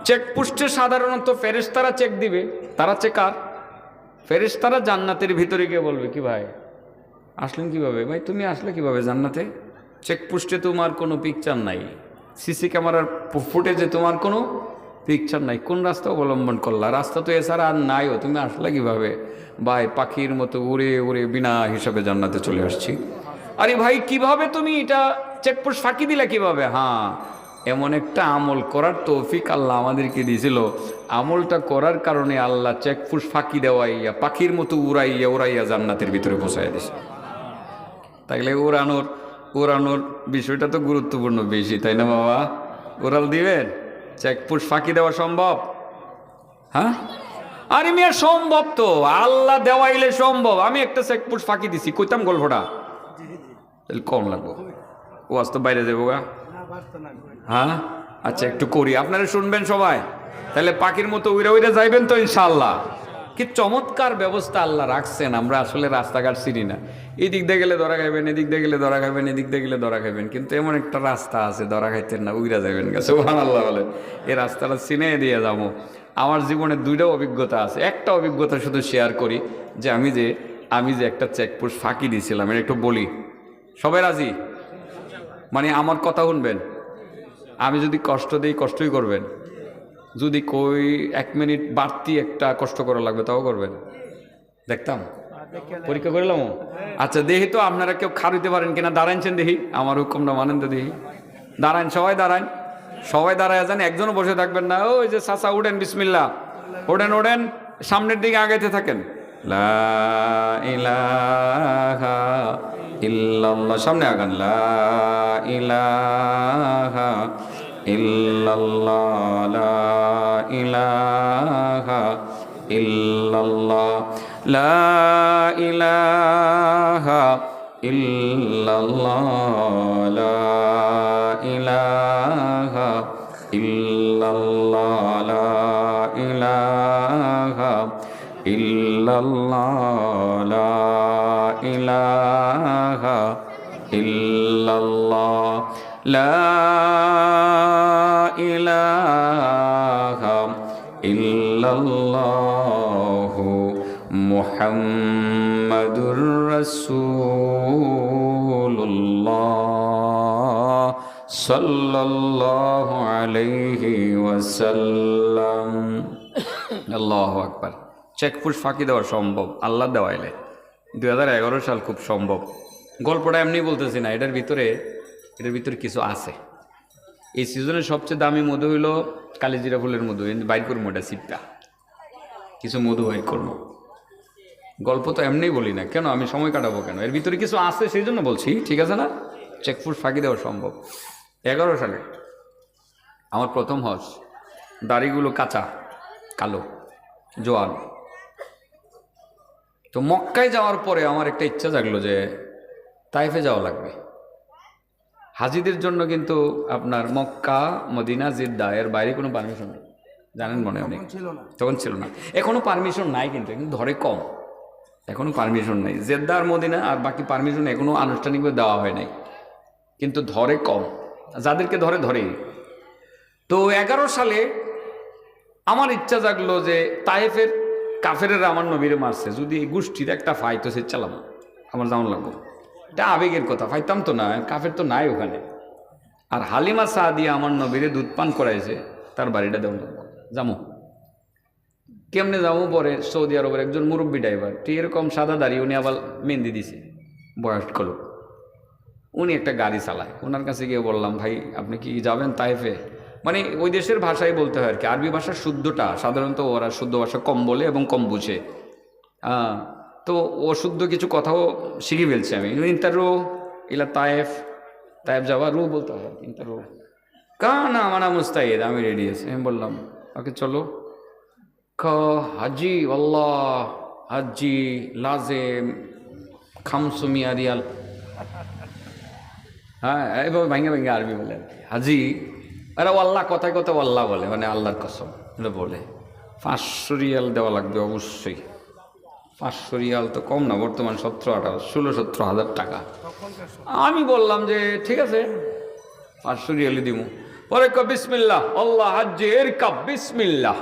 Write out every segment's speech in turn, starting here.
চেকপোস্টে সাধারণত ফেরেশতারা চেক দিবে, তারা চেকার। ফেরেশতারা জান্নাতের ভিতরে গিয়ে বলবে, কি ভাই আসলেন কিভাবে, ভাই তুমি আসলে কিভাবে জান্নাতে? চেকপোস্টে তোমার কোনো পিকচার নাই, সিসি ক্যামেরার ফুটেজে তোমার কোনো পিকচার নাই, কোন রাস্তা অবলম্বন করলা? রাস্তা তো এছাড়া আর নাইও, তুমি আসলে কিভাবে? ভাই পাখির মতো উড়ে উড়ে বিনা হিসাবে জান্নাতে চলে আসছি। আরে ভাই কিভাবে তুমি এটা চেকপোস্ট ফাঁকি দিলা কিভাবে? হ্যাঁ, এমন একটা আমল করার তৌফিক আল্লাহ আমাদেরকে দিয়েছিল, আমলটা করার কারণে আল্লাহ চেকপোস্ট ফাঁকি দেওয়াইয়া পাখির মতো উড়াইয়া উড়াইয়া জান্নাতের ভিতরে পৌঁছাইয়া দিছে। তাইলে উড়ানোর বিষয়টা তো গুরুত্বপূর্ণ বেশি, তাই না বাবা? উড়াল দিবেন? চেকপোস্ট ফাঁকি দেওয়া সম্ভব? হ্যাঁ, আরে মিয়া সম্ভব তো, আল্লাহ দেওয়াইলে সম্ভব। আমি একটা চেকপোস্ট ফাঁকি দিছি, কইতাম গল্পটা তাহলে কম লাগবো, ও আজ তো বাইরে যাবো গা। হ্যাঁ আচ্ছা, একটু করি, আপনারা শুনবেন সবাই, তাহলে পাখির মতো উইরা উইরা যাইবেন তো ইনশাআল্লাহ। কি চমৎকার ব্যবস্থা আল্লাহ রাখছেন, আমরা আসলে রাস্তাঘাট চিনি না। এই দিক দিয়ে গেলে ধরা খাইবেন, এদিক দিয়ে গেলে ধরা খাইবেন, এদিক দিয়ে গেলে ধরা খাইবেন, কিন্তু এমন একটা রাস্তা আছে ধরা খাইতেন না, উইরা যাইবেন গা। সুবহানাল্লাহ বলে এই রাস্তাটা চিনে দিয়ে যাবো। আমার জীবনে দুইটা অভিজ্ঞতা আছে, একটা অভিজ্ঞতা শুধু শেয়ার করি, যে আমি যে একটা চেকপোস্ট ফাঁকি দিয়েছিলাম, এটা একটু বলি। সবাই রাজি? মানে আমার কথা শুনবেন, আমি যদি কষ্ট দিই কষ্টই করবেন, যদি কই 1 মিনিট বাড়তি একটা কষ্ট করা লাগবে তাও করবেন, দেখতাম। পরীক্ষা করলাম। আচ্ছা দেখি তো আপনারা কেউ খারিতে পারেন কিনা, দাঁড়াইছেন দেখি, আমার হুকুমটা মানেন তো দেখি। দাঁড়ান, সবাই দাঁড়ান, সবাই দাঁড়ায় যান, একজনও বসে থাকবেন না। ওই যে চাচা উঠেন, বিসমিল্লাহ, ওঠেন, সামনের দিকে আগাইতে থাকেন। লা ইলাহা ইল্লাল্লাহ, সামনে আগান। লা ইলাহা ইল্লাল্লাহ, লা ইলাহা ইল্লাল্লাহ, লা ইলাহা ইল্লাল্লাহ, লা ইলাহা ইল্লাল্লাহ, লা ইলাহা ইল্লাল্লাহ, লা ইলাহা ইল্লাল্লাহ, লা ইলাহা ইল্লাল্লাহু মুহাম্মাদুর রাসূলুল্লাহ সাল্লাল্লাহু আলাইহি ওয়াসাল্লাম। আল্লাহু আকবার। চেকপোস্ট ফাঁকি দেওয়া সম্ভব আল্লাহ দেওয়াইলে। 2011 সাল খুব সম্ভব। গল্পটা এমনি বলতেছি না, এটার ভিতরে কিছু আছে। এই সিজনের সবচেয়ে দামি মধু হইল কালিজিরা ফুলের মধু। বাইর করবো, এটা সিপটা কিছু মধু বাইর করবো। গল্প তো এমনি বলি না, কেন আমি সময় কাটাবো কেন? এর ভিতরে কিছু আছে সেই জন্য বলছি, ঠিক আছে না? চেকপোস্ট ফাঁকি দেওয়া সম্ভব। 11 সালে আমার প্রথম হজ, দাড়িগুলো কাঁচা কালো জোয়ান। তো মক্কায় যাওয়ার পরে আমার একটা ইচ্ছা জাগলো যে তাইফে যাওয়া লাগবে। হাজিদের জন্য কিন্তু আপনার মক্কা, মদিনা, জিদ্দা এর বাইরে কোনো পারমিশন নেই, জানেন মনে অনেক। তখন ছিল না, এখনো পারমিশন নাই, কিন্তু ধরে কম, এখনো পারমিশন নেই। জেদ্দা আর মদিনা আর বাকি পারমিশন এখনো আনুষ্ঠানিকভাবে দেওয়া হয় নাই, কিন্তু ধরে কম, যাদেরকে ধরেই। তো 11 সালে আমার ইচ্ছা জাগলো যে তাইফের কাফেরেরা আমার নবীরে মারছে, যদি এই গোষ্ঠীর একটা ফাইট সে চালাম, আমার যেমন লাগবো। এটা আবেগের কথা, ফাইতাম তো না, কাফের তো নাই ওখানে। আর হালিমা সাদিয়া আমার নবীরে দুধ পান করাইছে, তার বাড়িটা দেওয়া লাগবো, যাবো। কেমনে যাবো? পরে সৌদি আরবের একজন মুরব্বী ড্রাইভার, ঠিক এরকম সাদা দাড়ি, উনি আবার মেহেন্দি দিছে, বয়স্ক লোক, উনি একটা গাড়ি চালায়। ওনার কাছে গিয়ে বললাম, ভাই আপনি কি যাবেন তাইফে? মানে ওই দেশের ভাষায় বলতে হয় আর কি, আরবি ভাষার শুদ্ধটা সাধারণত ওরা শুদ্ধ ভাষা কম বলে এবং কম বুঝে। তো অশুদ্ধ কিছু কথাও শিখে ফেলছি আমি। ইন্টারো ইলা তাইফ যাওয়া, রু বলতে হয় ইন্টারো। কানা মানা মুস্তাহিদ, আমি রেডি আছি। আমি বললাম ওকে চলো। হাজি আল্লাহ, হাজি লাজেম খামসুমিয়া রিয়াল। হ্যাঁ, এভাবে ভাঙ্গে ভাঙ্গে আরবি বলে আর কি। হাজি আরে আল্লাহ, কথায় কথা আল্লাহ বলে, মানে আল্লাহর কসম এটা বলে। 500 রিয়াল দেওয়া লাগবে অবশ্যই। 500 রিয়াল তো কম না, বর্তমান 17-18 হাজার টাকা। আমি বললাম যে ঠিক আছে 500 রিয়ালই দিব। পরে বিসমিল্লাহ আল্লাহ হাজ্জি ইরকাব বিসমিল্লাহ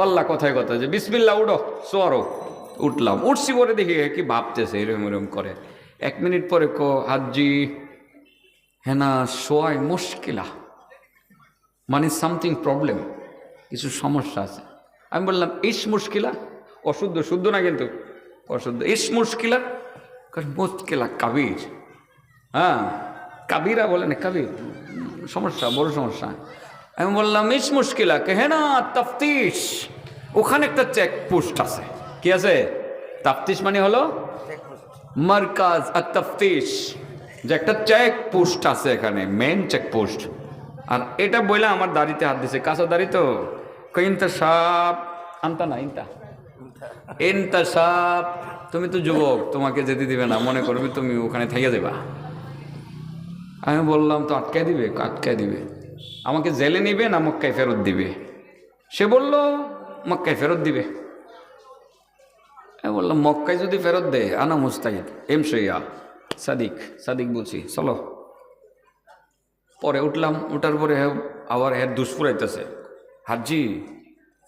আল্লাহ কথায় কথা যে বিসমিল্লাহ উঠো সোয়ারো। উঠলাম, উঠছি পরে দেখি কি ভাবতেছে এরম এরম করে। 1 মিনিট পরে হাজ্জি হেনা শোয়াই মুশকিলা, মানে সামথিং প্রবলেম, কিছু সমস্যা আছে। আমি বললাম ইস মুশকিলা, অশুদ্ধ, শুদ্ধ না কিন্তু অশুদ্ধ। ইস মুশকিলা, মুশকিলা কাবির, হ্যাঁ কাবিরা বলে না, কাবির সমস্যা, বড় সমস্যা। আমি বললাম ইস মুশকিলা কে হ্যাঁ না তাফতিশ, ওখানে একটা চেক পোস্ট আছে। কি আছে? তাফতিশ মানে হলো মারকাজ আর তাফতিশ, যে একটা চেক পোস্ট আছে এখানে, মেন চেক পোস্ট। আর এটা বইলা আমার দাড়িতে হাত দিছে, কাঁচা দাড়ি তো। ইনতা সাপ আনতা না, ইনতা সাপ, তুমি তো যুবক, তোমাকে যেতে দিবে না, মনে করবি তুমি ওখানে থেকে যাবা। আমি বললাম তো আটকায় দিবে, আটকায় দিবে, আমাকে জেলে নিবে না মক্কায় ফেরত দিবে? সে বলল মক্কায় ফেরত দিবে। আমি বললাম মক্কায় যদি ফেরত দেয় আনা মুস্তাহিদ এম সইয়া সাদিক, সাদিক বলছি চলো। পরে উঠলাম, উঠার পরে আবার দুষ্পুরাইতেছে, হাজি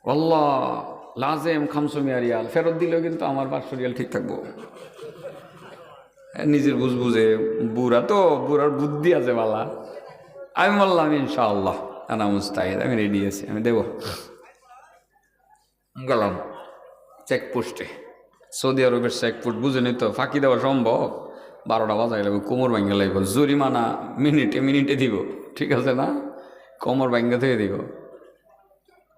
আল্লাহ লাজেম 500 রিয়াল ফেরত দিলেও কিন্তু আমার 500 রিয়াল ঠিক থাকবো। নিজের বুঝে, বুড়া তো, বুড়ার বুদ্ধি আছে বালা। আমি বললাম ইনশাআল্লাহ আনা মুস্তাহিদ, আমি রেডি আছি, আমি দেব। গেলাম চেকপোস্টে, সৌদি আরবের চেকপোস্ট বুঝেনি তো, ফাঁকি দেওয়া সম্ভব? 12টা বাজাই লাগবে, কোমর ভাঙ্গা লাগবে, জরিমানা মিনিটে মিনিটে দিব, ঠিক আছে না? কোমর ভাঙ্গা থেকে দিব।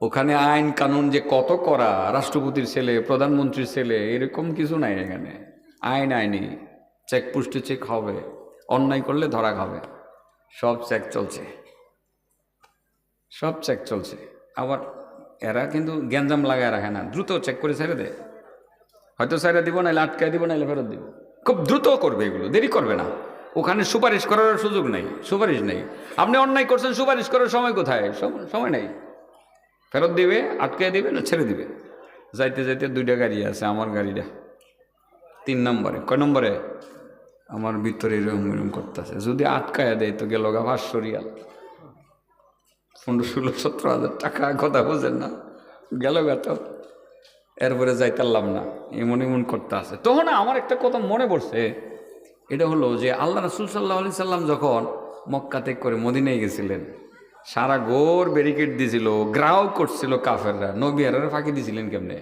ওখানে আইন কানুন যে কত করা, রাষ্ট্রপতির ছেলে, প্রধানমন্ত্রীর ছেলে, এরকম কিছু নাই এখানে। আইন আইনি, চেকপোস্টে চেক হবে, অন্যায় করলে ধরা খাবে, সব চেক চলছে, সব চেক চলছে। আবার এরা কিন্তু গ্যাঞ্জাম লাগায় রাখে না, দ্রুত চেক করে ছেড়ে দেয়। হয়তো ছেড়ে দিব, নাইলে আটকায় দিব, নাইলে ফেরত দিব, খুব দ্রুত করবে, এগুলো দেরি করবে না। ওখানে সুপারিশ করার সুযোগ নেই, সুপারিশ নেই। আপনি অন্যায় করছেন, সুপারিশ করার সময় কোথায়? সময় নেই, ফেরত দিবে, আটকায় দিবে না ছেড়ে দিবে। যাইতে যাইতে 2টা গাড়ি আছে, আমার গাড়িটা 3 নম্বরে। কয় নম্বরে? আমার ভিতরে এরকম এরকম করতেছে, যদি আটকায় দেয় তো গেল গা 500 রিয়াল, 15, 16, 17 হাজার টাকা, কথা বুঝেন না, গেল গা তো। এরপরে যাইতারলাম না, এমন এমন করতে আছে। তখন আমার একটা কথা মনে পড়ছে, এটা হলো যে আল্লাহ রাসূল সাল্লাল্লাহু আলাইহি সাল্লাম যখন মক্কা ত্যাগ করে মদিনায় গেছিলেন, সারা গোর ব্যারিকেড দিয়েছিল, গ্রাও করছিল কাফেররা, নবী আর ফাঁকি দিয়েছিলেন কেমনে?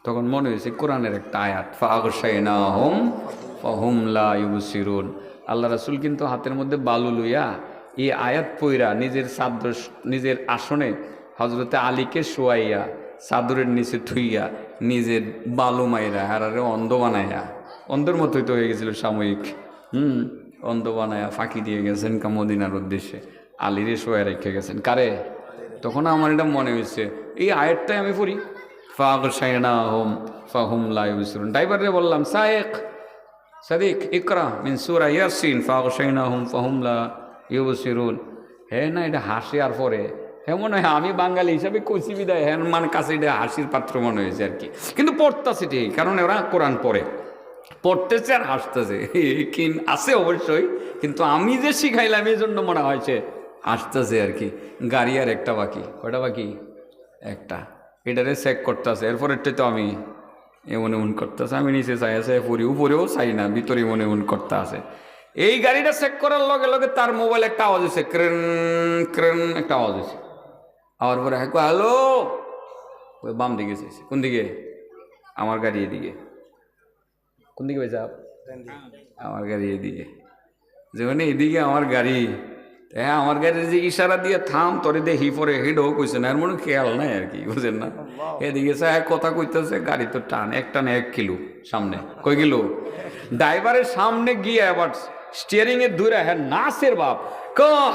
তখন মনে হয়েছে কোরআনের একটা আয়াত, ফাগশাইনাহুম ফাহুম লা ইউবসিরুন। আল্লাহ রাসূল কিন্তু হাতের মধ্যে বালু লইয়া এই আয়াত পইরা নিজের চাদর, নিজের আসনে হযরতে আলীকে শোয়াইয়া চাদরের নিচে থুইয়া নিজের বালু মাইরা হারারে অন্ধ বানাইয়া, অন্ধের মতোই তো হয়ে গেছিল সাময়িক, অন্ধ বানায়া ফাঁকি দিয়ে গেছেন মদিনার উদ্দেশ্যে, আলীরে শোয়া রেখে গেছেন। কারে? তখন আমার এটা মনে হয়েছে, এই আয়াতটাই আমি পড়ি, ফাগশাইনাহুম ফাহুম লা ইউবসিরুন। ড্রাইভারে বললাম সাদিক ইকরা মিন সূরা ইয়াসিন ফাগশাইনাহুম ফাহুম লা ইউবসিরুন। হ্যাঁ না, এটা হাসি আর পরে হ্যাঁ মনে হয় আমি বাঙালি হিসাবে কইছি বিদায় হ্যাঁ মানে কাছে এটা হাসির পাত্র মনে হয়েছে আর কি। কিন্তু পড়তেছে ঠিক, কারণ ওরা কোরআন পড়তেছে আর হাসতেছে, আছে অবশ্যই, কিন্তু আমি যে শিখাইলাম এই জন্য মনে হয়েছে হাসতেছে আর কি। গাড়ি আর একটা বাকি, কয়টা বাকি? একটা, এটারে চেক করতেছে। এরপরেরটা তো আমি এমন এমন করতেছে, আমি নিচে চাই আছে পুরি, উপরেও চাই না, ভিতরে এমন এমন করতে আছে। এই গাড়িটা চেক করার লগে লগে তার মোবাইল একটা আওয়াজ হয়েছে, ক্রেন ক্রেন একটা আওয়াজ হয়েছে। আবার পরে হ্যালো, ওই বাম দিকে চাইছে। কোন দিকে? আমার গাড়ি এদিকে। কোন দিকে ভাই? আমার গাড়ি এদিকে। যেখানে এদিকে আমার গাড়ি, হ্যাঁ আমার গাড়ির যে ইশারা দিয়ে থাম তোরে দেখি পরে হেডও কইছে না, এর মনে খেয়াল নাই আর কি, বুঝেন না? এদিকে চাই কথা কইতেছে, গাড়ি তো টান, এক টানে 1 কিলো সামনে। কই কিলো? ড্রাইভারের সামনে গিয়ে আবার স্টিয়ারিং এর ধরে হ্যাঁ নাসের বাপ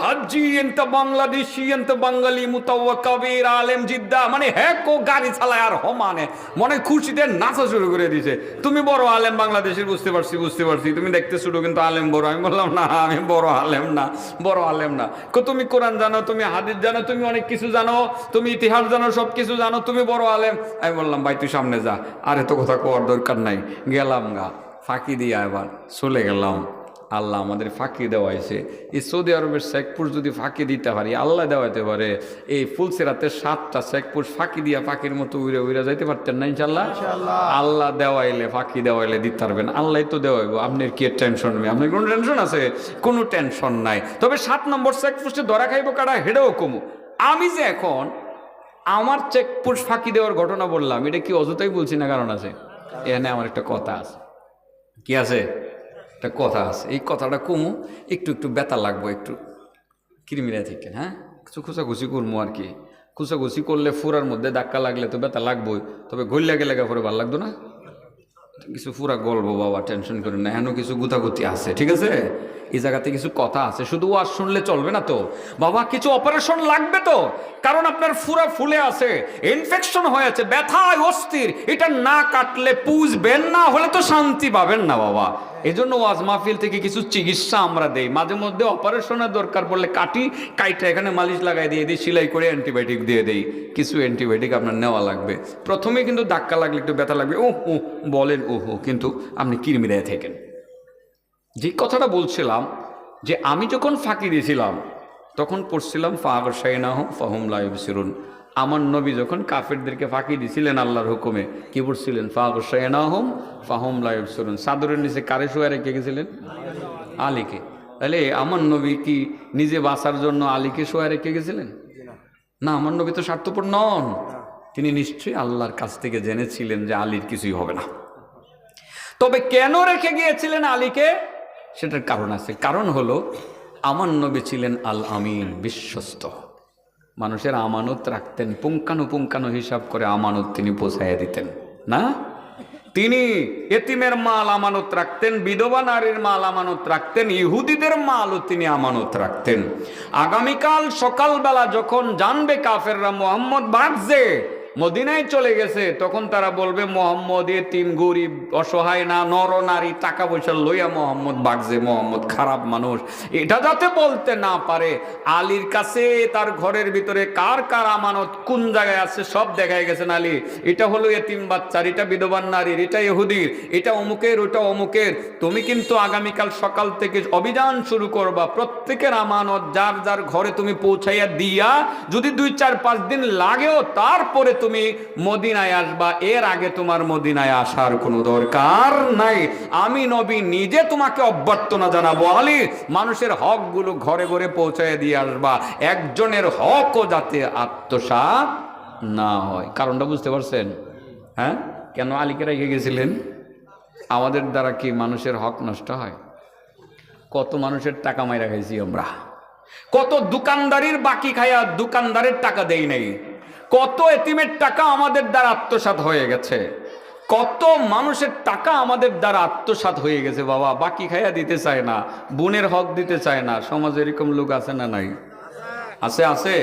হাজি এন্ত বাংলাদেশি এন্ত বাঙালি মুতাওয়াক্কাবির আলেম জিদ্দা, মানে হ্যাঁ কো গাড়ি চালায় আর মানে মনে খুশিতে নাচা শুরু করে দিছে। তুমি বড় আলেম বাংলাদেশের, বুঝতে পারছি, তুমি দেখতে শুরু, কিন্তু আলেম বড়। আমি বললাম না, আমি বড় আলেম না, বড় আলেম না। তুমি কোরআন জানো, তুমি হাদিস জানো, তুমি অনেক কিছু জানো, তুমি ইতিহাস জানো, সব কিছু জানো, তুমি বড় আলেম। আমি বললাম ভাই তুই সামনে যা, আর এত কথা কোয়ার দরকার নাই। গেলাম গা, ফাঁকি দিয়ে এবার চলে গেলাম আল্লাহ আমাদের ফাঁকি দেওয়াইছে। এই সৌদি আরবের চেকপোস্ট যদি ফাঁকি দিতে পারি, আল্লাহ দেওয়াইতে পারে, এই ফুলসেরাতে 7টা চেকপোস্ট ফাঁকি দিয়া পাখির মতো উড়ে উড়ে যাইতে পারতেন না ইনশাল্লাহ। আল্লাহ দেওয়াইলে, ফাঁকি দেওয়াইলে দিতে পারবেন, আল্লাহ তো দেওয়াইব। আপনার কি টেনশন নেই? আপনার কোনো টেনশন আছে? কোনো টেনশন নাই। তবে 7 নম্বর চেকপোস্টে ধরা খাইব কারা, হেডেও কমু। আমি যে এখন আমার চেকপোস্ট ফাঁকি দেওয়ার ঘটনা বললাম, এটা কি অযথাই বলছি না? কারণ আছে, এখানে আমার একটা কথা আছে। কি আছে? একটা কথা আছে। এই কথাটা কমু, একটু একটু ব্যথা লাগবো, একটু কিরমিরা থেকে, হ্যাঁ, কিছু খুচাখুচি করবো আর কি। খুচাখুচি করলে ফুরার মধ্যে ধাক্কা লাগলে তো ব্যথা লাগবোই, তবে গল্লা গেলে পরে ভালো লাগতো না। কিছু ফুরা গল্প বাবা, টেনশন করেন না, এখনো কিছু গুতাগুতি আছে, ঠিক আছে? এই জায়গাতে কিছু কথা আছে, শুধু ওয়াজ শুনলে চলবে না তো বাবা, কিছু অপারেশন লাগবে তো। কারণ আপনার ফুরা ফুলে আছে, ইনফেকশন হয়েছে, ব্যথায় অস্থির, এটা না কাটলে পুষবেন না, হলে তো শান্তি পাবেন না বাবা। এই জন্য ওয়াজ মাহফিল থেকে কিছু চিকিৎসা আমরা দেই, মাঝে মধ্যে অপারেশনের দরকার পড়লে কাটি, কাইটা এখানে মালিশ লাগাই দিয়ে দিই, সেলাই করে অ্যান্টিবায়োটিক দিয়ে দেই। কিছু অ্যান্টিবায়োটিক আপনার নেওয়া লাগবে। প্রথমে কিন্তু ধাক্কা লাগলে একটু ব্যথা লাগবে, ও ও বলেন ওহো, কিন্তু আপনি কিরমিরায় থাকেন। যে কথাটা বলছিলাম, যে আমি যখন ফাঁকি দিয়েছিলাম তখন পড়ছিলাম ফাগশাইনাহুম ফাহুম লা ইবসিরুন। আমার নবী যখন কাফেরদেরকে ফাঁকি দিয়েছিলেন আল্লাহর হুকুমে, কি পড়ছিলেন? ফাগশাইনাহুম ফাহুম লা ইবসিরুন। চাদরের নিচে কারে শোয়া রেখে গেছিলেন? আলীকে। তাহলে আমার নবী কি নিজে বাঁচার জন্য আলীকে শোয়া রেখে গেছিলেন? না, আমার নবী তো স্বার্থপর নন। তিনি নিশ্চয়ই আল্লাহর কাছ থেকে জেনেছিলেন যে আলীর কিছুই হবে না। তবে কেন রেখে গিয়েছিলেন আলীকে, সেটার কারণ আছে। কারণ হলো, আমার নবী ছিলেন আল আমিন, বিশ্বস্ত। মানুষের আমানত রাখতেন, পুঙ্খানুপুঙ্খানু হিসাব করে আমানত তিনি পৌঁছাইয়া দিতেন না। তিনি এতিমের মাল আমানত রাখতেন, বিধবা নারীর মাল আমানত রাখতেন, ইহুদিদের মালও তিনি আমানত রাখতেন। আগামীকাল সকালবেলা যখন জানবে কাফেররা মোহাম্মদ বাগজে মদিনায় চলে গেছে, তখন তারা বলবে মোহাম্মদ এতিম, গরিব, অসহায় না, নর নারী, টাকা পয়সা লইয়া মোহাম্মদ বাগজে, মোহাম্মদ খারাপ মানুষ। এটা যাতে বলতে না পারে, আলীর কাছে তার ঘরের ভিতরে কার কার আমানত কোন জায়গায় আছে সব দেখায় গেছেন আলী। এটা হলো এতিম বাচ্চার, এটা বিধবার নারীর, এটা ইহুদির, এটা অমুকের, ওটা অমুকের। তুমি কিন্তু আগামীকাল সকাল থেকে অভিযান শুরু করবা, প্রত্যেকের আমানত যার যার ঘরে তুমি পৌঁছাইয়া দিয়া, যদি 2-4-5 দিন লাগেও তারপরে তুমি মদিনায় আসবা। এর আগে তোমার মদিনায় আসার কোনো দরকার নাই। আমি নবী নিজে তোমাকে অভ্যর্থনা জানাবো, আলী মানুষের হকগুলো ঘরে ঘরে পৌঁছায় দিয়ে আসবা, একজনের হকও যাতে আত্মসাৎ না হয়। কারণটা বুঝতে পারছেন? হ্যাঁ, কেন আলীকে রেখে গেছিলেন? আমাদের দ্বারা কি মানুষের হক নষ্ট হয়? কত মানুষের টাকা মাইরা খাইছি আমরা, কত দোকানদারির বাকি খাইয়া দোকানদারের টাকা দেই নাই, কত এতিমের টাকা আমাদের দ্বারা আত্মসাৎ হয়ে গেছে, কত মানুষের টাকা আমাদের দ্বারা আত্মসাৎ হয়ে গেছে বাবা, বাকি খাইয়া দিতে চায় না, বোনের হক দিতে চায় না। সমাজে এরকম লোক আছে না নাই? আছে, আছে।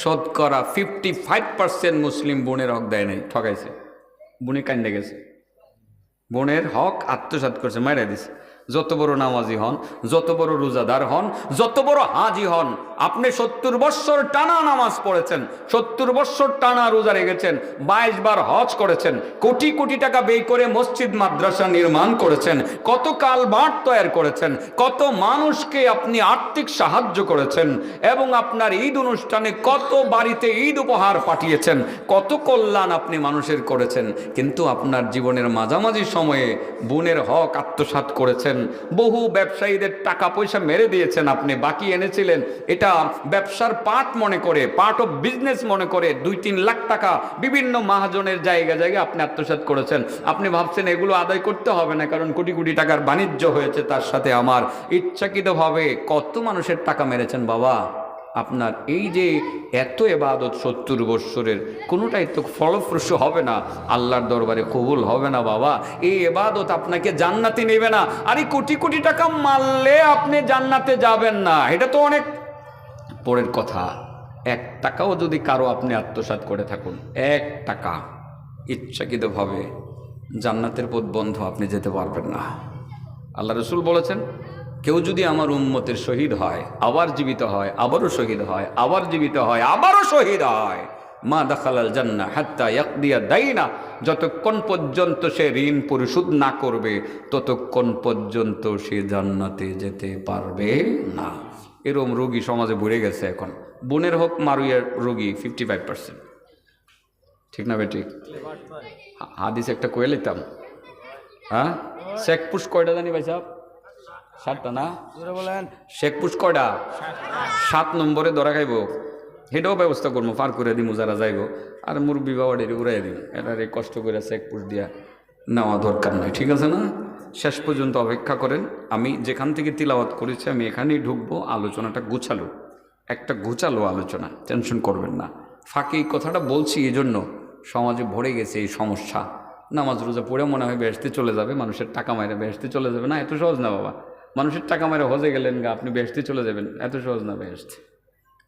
শতকরা 55% মুসলিম বোনের হক দেয় নাই, ঠকাইছে, বোনে কান্দে গেছে, বোনের হক আত্মসাৎ করছে, মাইরা দিছে। যত বড় নামাজি হন, যত বড় রোজাদার হন, যত বড় হাজি হন, আপনি 70 বৎসর টানা নামাজ পড়েছেন, 70 বৎসর টানা রোজা রেখেছেন, 22 বার হজ করেছেন, কোটি কোটি টাকা ব্যয় করে মসজিদ মাদ্রাসা নির্মাণ করেছেন, কত কালভার্ট তৈরি করেছেন, কত মানুষকে আপনি আর্থিক সাহায্য করেছেন, এবং আপনার ঈদ অনুষ্ঠানে কত বাড়িতে ঈদ উপহার পাঠিয়েছেন, কত কল্যাণ আপনি মানুষের করেছেন। কিন্তু আপনার জীবনের মাঝামাঝি সময়ে বোনের হক আত্মসাৎ করেছেন, বহু ব্যবসায়ীদের টাকা পয়সা মেরে দিয়েছেন, আপনি বাকি এনেছিলেন, এটা ব্যবসার পার্ট মনে করে, পার্ট অফ বিজনেস মনে করে 2-3 লাখ টাকা বিভিন্ন মহাজনের জায়গা জায়গায় আপনি আত্মসাৎ করেছেন। আপনি ভাবছেন এগুলো আদায় করতে হবে না, কারণ কোটি কোটি টাকার বাণিজ্য হয়েছে, তার সাথে আমার ইচ্ছাকৃতভাবে কত মানুষের টাকা মেরেছেন বাবা। আপনার এই যে এত ইবাদত 70 বৎসরের, কোনোটাই তো ফলপ্রসূ হবে না, আল্লাহর দরবারে কবুল হবে না বাবা। এই ইবাদত আপনাকে জান্নাতে নেবে না। আরে কোটি কোটি টাকা মারলে আপনি জান্নাতে যাবেন না, এটা তো অনেক পরের কথা। 1 টাকাও যদি কারো আপনি আত্মসাৎ করে থাকুন, 1 টাকা, ইচ্ছাকৃতভাবে জান্নাতের পথ বন্ধ, আপনি যেতে পারবেন না। আল্লাহ রসুল বলেছেন, কেউ যদি আমার উম্মতের শহীদ হয়, আবার জীবিত হয়, আবারও শহীদ হয়, আবার জীবিত হয়, আবারও শহীদ হয়, মা দাখালাল জান্নাহ হাত্তা ইয়াকদিয়া দাইনা, যতক্ষণ পর্যন্ত সে ঋণ পরিশোধ না করবে ততক্ষণ পর্যন্ত সে জান্নাতে যেতে পারবে না। এরকম রোগী সমাজে ভরে গেছে এখন। বোনের হোক মারুইয়ার রোগী 55%, ঠিক না বেঠিক? হাদিস একটা কয়ে লিতাম। হ্যাঁ, শেখ পুষ কয়টা জানি ভাই সাহেব? 7টা না? শেখ পুষ কয়টা? 7 নম্বরে ধরা খাইব, সেটাও ব্যবস্থা করবো, পার করে দিব যারা যাইব। আর মুরব্বী বাবাডের উড়াই দিব, এটারে কষ্ট করে চেক পুষ দিয়া নেওয়া দরকার নাই, ঠিক আছে না? শেষ পর্যন্ত অপেক্ষা করেন। আমি যেখান থেকে তিলাওয়াত করেছি আমি এখানেই ঢুকবো। আলোচনাটা গুছালো, একটা গুছালো আলোচনা, টেনশন করবেন না। ফাঁকে এই কথাটা বলছি এই জন্য, সমাজে ভরে গেছে এই সমস্যা। নামাজ রোজা পড়ে মনে হয় বেহেশতে চলে যাবে, মানুষের টাকা মাইরে বেহেশতে চলে যাবে। না, এত সহজ না বাবা। মানুষের টাকা মাইরে হজে গেলেন গা, আপনি বেহেশতে চলে যাবেন, এত সহজ না বেহেশতে।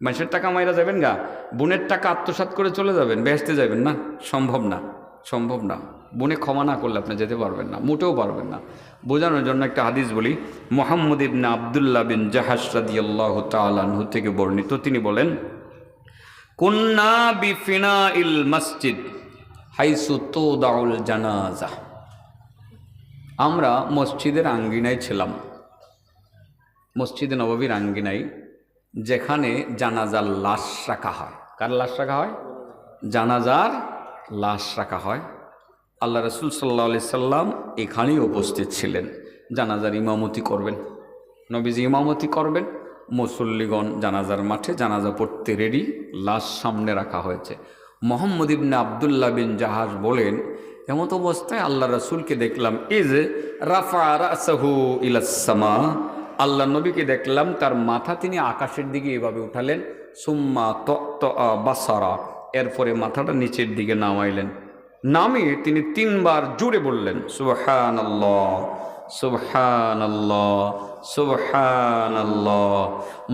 মানুষের টাকা মাইরা যাবেন গা, বোনের টাকা আত্মসাৎ করে চলে যাবেন, বেহেশতে যাবেন না, সম্ভব না, সম্ভব না। বোনে ক্ষমা না করলে আপনি যেতে পারবেন না, মোটেও পারবেন না। বোঝানোর জন্য একটা হাদিস বলি। মুহাম্মদ ইবনে আব্দুল্লাহ বিন জাহাশ রাদিয়াল্লাহু তাআলা আনহু থেকে বর্ণিত, তিনি বলেন, কুন্না বিফিনাইল মসজিদ হাইসু তুদাউল জানাজা। আমরা মসজিদের আঙ্গিনায় ছিলাম, মসজিদে নববীর আঙ্গিনায়, যেখানে জানাজার লাশ রাখা হয়। কার লাশ রাখা হয়? জানাজার লাশ রাখা হয়। আল্লাহ রাসূল সাল্লাল্লাহু আলাইহি সাল্লাম এখানেই উপস্থিত ছিলেন। জানাজার ইমামতি করবেন, নবীজি ইমামতি করবেন। মুসল্লিগণ জানাজার মাঠে জানাজা পড়তে রেডি, লাশ সামনে রাখা হয়েছে। মুহাম্মদ ইবনে আব্দুল্লাহ বিন জাহাজ বলেন, এমত অবস্থায় আল্লাহ রাসূলকে দেখলাম, ইজ রাফা রাসাহু ইলাস সামা, আল্লাহ নবীকে দেখলাম তার মাথা তিনি আকাশের দিকে এভাবে উঠালেন। সুম্মা তাআ বাসারা, এরপরে মাথাটা নিচের দিকে নামাইলেন। নামিয়ে তিনি 3 বার জোরে বললেন, সুবহানাল্লাহ সুবহানাল্লাহ সুবহানাল্লাহ,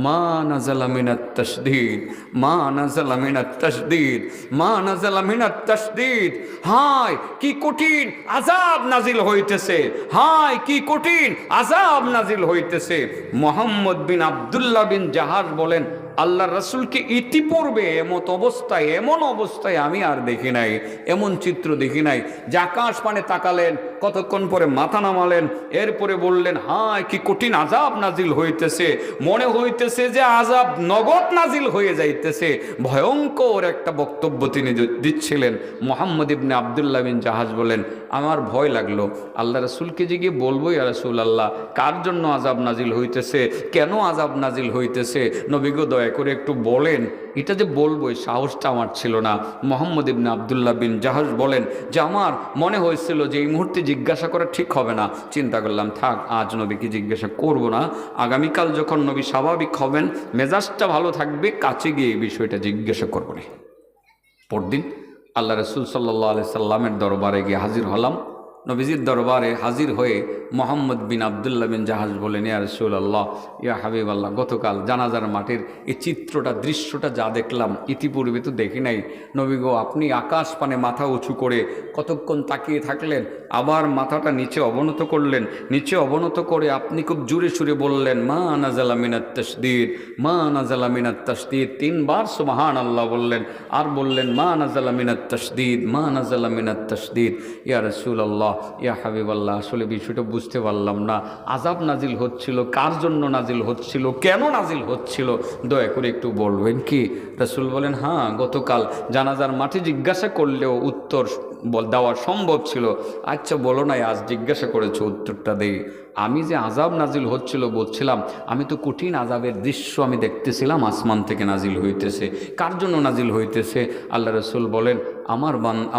মা নাযালা মিনাত তাশদীদ, মা নাযালা মিনাত তাশদীদ, মা নাযালা মিনাত তাশদীদ। হায় কি কঠিন আযাব নাজিল হইতেছে, হায় কি কঠিন আযাব নাজিল হইতেছে। মুহাম্মদ বিন আব্দুল্লাহ বিন জাহাজ বলেন, আল্লাহ রাসূলকে ইতিপূর্বে এমন অবস্থায় আমি আর দেখি নাই, এমন চিত্র দেখি নাই। যে আকাশ পানে তাকালেন, কতক্ষণ পরে মাথা নামালেন, এরপরে বললেন, হায় কি কঠিন আযাব নাজিল হইতেছে। মনে হইতেছে যে আযাব নগদ নাজিল হয়ে যাইতেছে। ভয়ঙ্কর একটা বক্তব্য তিনি দিচ্ছিলেন। মুহাম্মদ ইবনে আব্দুল্লাহ বিন জাহাজ বলেন, আমার ভয় লাগলো। আল্লাহ রাসূলকে যে গিয়ে বলবো, ইয়া রাসূলুল্লাহ, কার জন্য আযাব নাজিল হইতেছে, কেন আযাব নাজিল হইতেছে, নবী গো দয়া করে একটু বলেন। এটা যে বলবো এই সাহসটা আমার ছিল না। মুহাম্মদ ইবনে আব্দুল্লাহ বিন জাহাজ বলেন যে আমার মনে হয়েছিল যে এই মুহূর্তে জিজ্ঞাসা করা ঠিক হবে না। চিন্তা করলাম, থাক আজ নবীকে জিজ্ঞাসা করব না, আগামীকাল যখন নবী স্বাভাবিক হবেন, মেজাজটা ভালো থাকবে, কাছে গিয়ে এই বিষয়টা জিজ্ঞাসা করবো না। পরদিন আল্লাহ রাসূল সাল্লাল্লাহু আলাইহি সাল্লামের দরবারে গিয়ে হাজির হলাম। নবীজির দরবারে হাজির হয়ে মুহাম্মদ বিন আব্দুল্লাহ বিন জাহাজ বলেন, ইয়া রাসূলুল্লাহ, ইয়া হাবিবাল্লাহ, গতকাল জানাজার মাঠের এই চিত্রটা, দৃশ্যটা যা দেখলাম ইতিপূর্বে তো দেখি নাই। নবী গো, আপনি আকাশ পানে মাথা উঁচু করে কতক্ষণ তাকিয়ে থাকলেন, আবার মাথাটা নিচে অবনত করলেন, নিচে অবনত করে আপনি খুব জোরে সুরে বললেন, মা নাযালা মিনাত তাশদীদ, মা নাযালা মিনাত তাশদীদ। 3 বার সুবহানাল্লাহ বললেন, আর বললেন, মা নাযালা মিনাত তাশদীদ, মা নাযালা মিনাত তাশদীদ। ইয়া রাসূলুল্লাহ, ইয়া হাবিবাল্লাহ, আসলে বিষয়টা বুঝতে পারলাম না। আযাব নাজিল হচ্ছিল, কার জন্য নাজিল হচ্ছিল, কেন নাজিল হচ্ছিল, দয়া করে একটু বলবেন কি? রাসূল বলেন, হ্যাঁ, গতকাল জানাজার মাঠে জিজ্ঞাসা করলেও উত্তর দেওয়া সম্ভব ছিল। আচ্ছা বলো না, আজ জিজ্ঞাসা করেছো, উত্তরটা দেই। আমি যে আযাব নাজিল হচ্ছিল বলছিলাম, আমি তো কঠিন আযাবের দৃশ্য আমি দেখতেছিলাম, আসমান থেকে নাজিল হইতেছে। কার জন্য নাজিল হইতেছে? আল্লাহ রাসূল বলেন,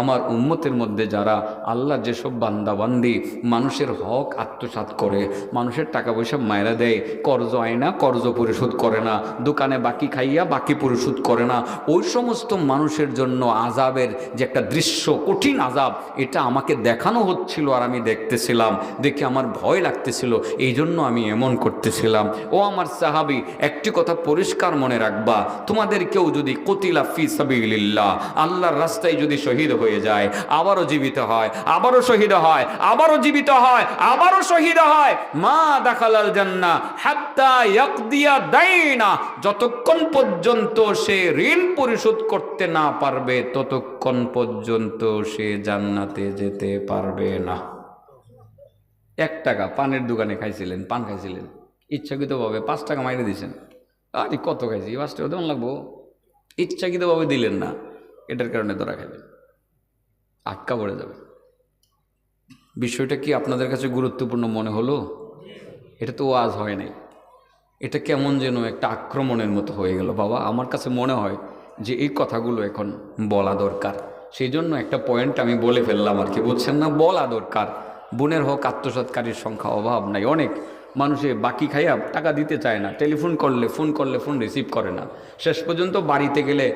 আমার উম্মতের মধ্যে যারা আল্লাহর যেসব বান্দাবান্দি মানুষের হক আত্মসাৎ করে, মানুষের টাকা পয়সা মায়েরা দেয়, কর্জ আয়না কর্জ পরিশোধ করে না, দোকানে বাকি খাইয়া বাকি পরিশোধ করে না, ওই সমস্ত মানুষের জন্য আযাবের যে একটা দৃশ্য, কঠিন কঠিন আযাব, এটা আমাকে দেখানো হচ্ছিল আর আমি দেখতেছিলাম, দেখে আমার ভয় লাগতেছিল, এই জন্য আমি এমন করতেছিলাম। ও আমার সাহাবী, একটি কথা পরিষ্কার মনে রাখবা, তোমাদের কেউ যদি কুতিলা ফি সাবিলিল্লাহ, আল্লাহর রাস্তায় যদি শহীদ হয়ে যায়, আবারও জীবিত হয়, আবারও শহীদ হয়, আবারও জীবিত হয়, আবারও শহীদ হয়, মা দাখালাল জান্নাহ হাত্তা ইয়াকদিয়া দাইনা, যতক্ষণ পর্যন্ত সে ঋণ পরিশোধ করতে না পারবে ততক্ষণ পর্যন্ত সে জান্নাতে যেতে পারবে না। 1 টাকা পানের দোকানে খাইছিলেন, পান খাইছিলেন, ইচ্ছাকৃতভাবে 5 টাকা মাইরে দিয়েছেন, আরে কত খাইছি 5 টাকা দেওয়ান লাগবো, ইচ্ছাকৃতভাবে দিলেন না, এটার কারণে ধরা খাইলেন, আটকা পড়ে যাবে। বিষয়টা কি আপনাদের কাছে গুরুত্বপূর্ণ মনে হলো? এটা তো ওয়াজ হয় নাই, এটা কেমন যেন একটা আক্রমণের মতো হয়ে গেল। বাবা, আমার কাছে মনে হয় যে এই কথাগুলো এখন বলা দরকার, সেই জন্য একটা পয়েন্ট আমি বলে ফেললাম আর কি, বুঝছেন না? বলা দরকার। বোনের হক আত্মসাৎকারীর সংখ্যা অভাব নাই, অনেক মানুষে বাকি খাইয়া টাকা দিতে চায় না, টেলিফোন করলে ফোন রিসিভ করে না, শেষ পর্যন্ত বাড়িতে গেলে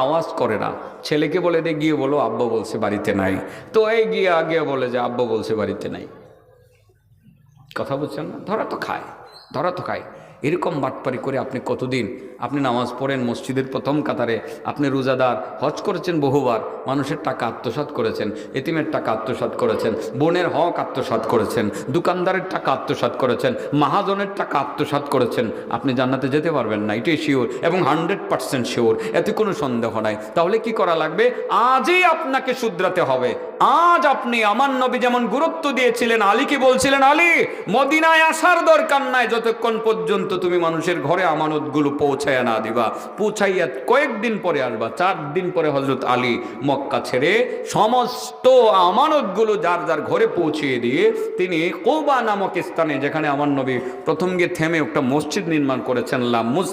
আওয়াজ করে না, ছেলেকে বলে দে গিয়ে বলো আব্বা বলছে বাড়িতে নাই, তো এই গিয়ে আগে বলে যে আব্বা বলছে বাড়িতে নাই। কথা বুঝছেন না? ধরা তো খায়। এরকম বাটপারি করে আপনি কতদিন? আপনি নামাজ পড়েন মসজিদের প্রথম কাতারে, আপনি রোজাদার, হজ করেছেন বহুবার, মানুষের টাকা আত্মসাৎ করেছেন, এতিমের টাকা আত্মসাৎ করেছেন, বোনের হক আত্মসাৎ করেছেন, দোকানদারের টাকা আত্মসাৎ করেছেন, মাহাজনের টাকা আত্মসাৎ করেছেন, আপনি জান্নাতে যেতে পারবেন না, এটাই শিওর এবং 100% শিওর, এতে কোনো সন্দেহ নাই। তাহলে কি করা লাগবে? আজই আপনাকে শুধরাতে হবে। আজ আপনি আমার নবী যেমন গুরুত্ব দিয়েছিলেন, আলীকে বলছিলেন, আলী মদিনায় আসার দরকার নাই যতক্ষণ পর্যন্ত তুমি মানুষের ঘরে আমানতগুলো পৌঁছাইয়া না দিবা, পৌঁছাইয়া কয়েকদিন পরে আসবা। 4 দিন পরে হযরত আলী মক্কা ছেড়ে সমস্ত আমানতগুলো যার যার ঘরে পৌঁছিয়ে দিয়ে তিনি কুবা নামক স্থানে, যেখানে আমার নবী প্রথম গিয়ে থেমে একটা মসজিদ নির্মাণ করেছেন,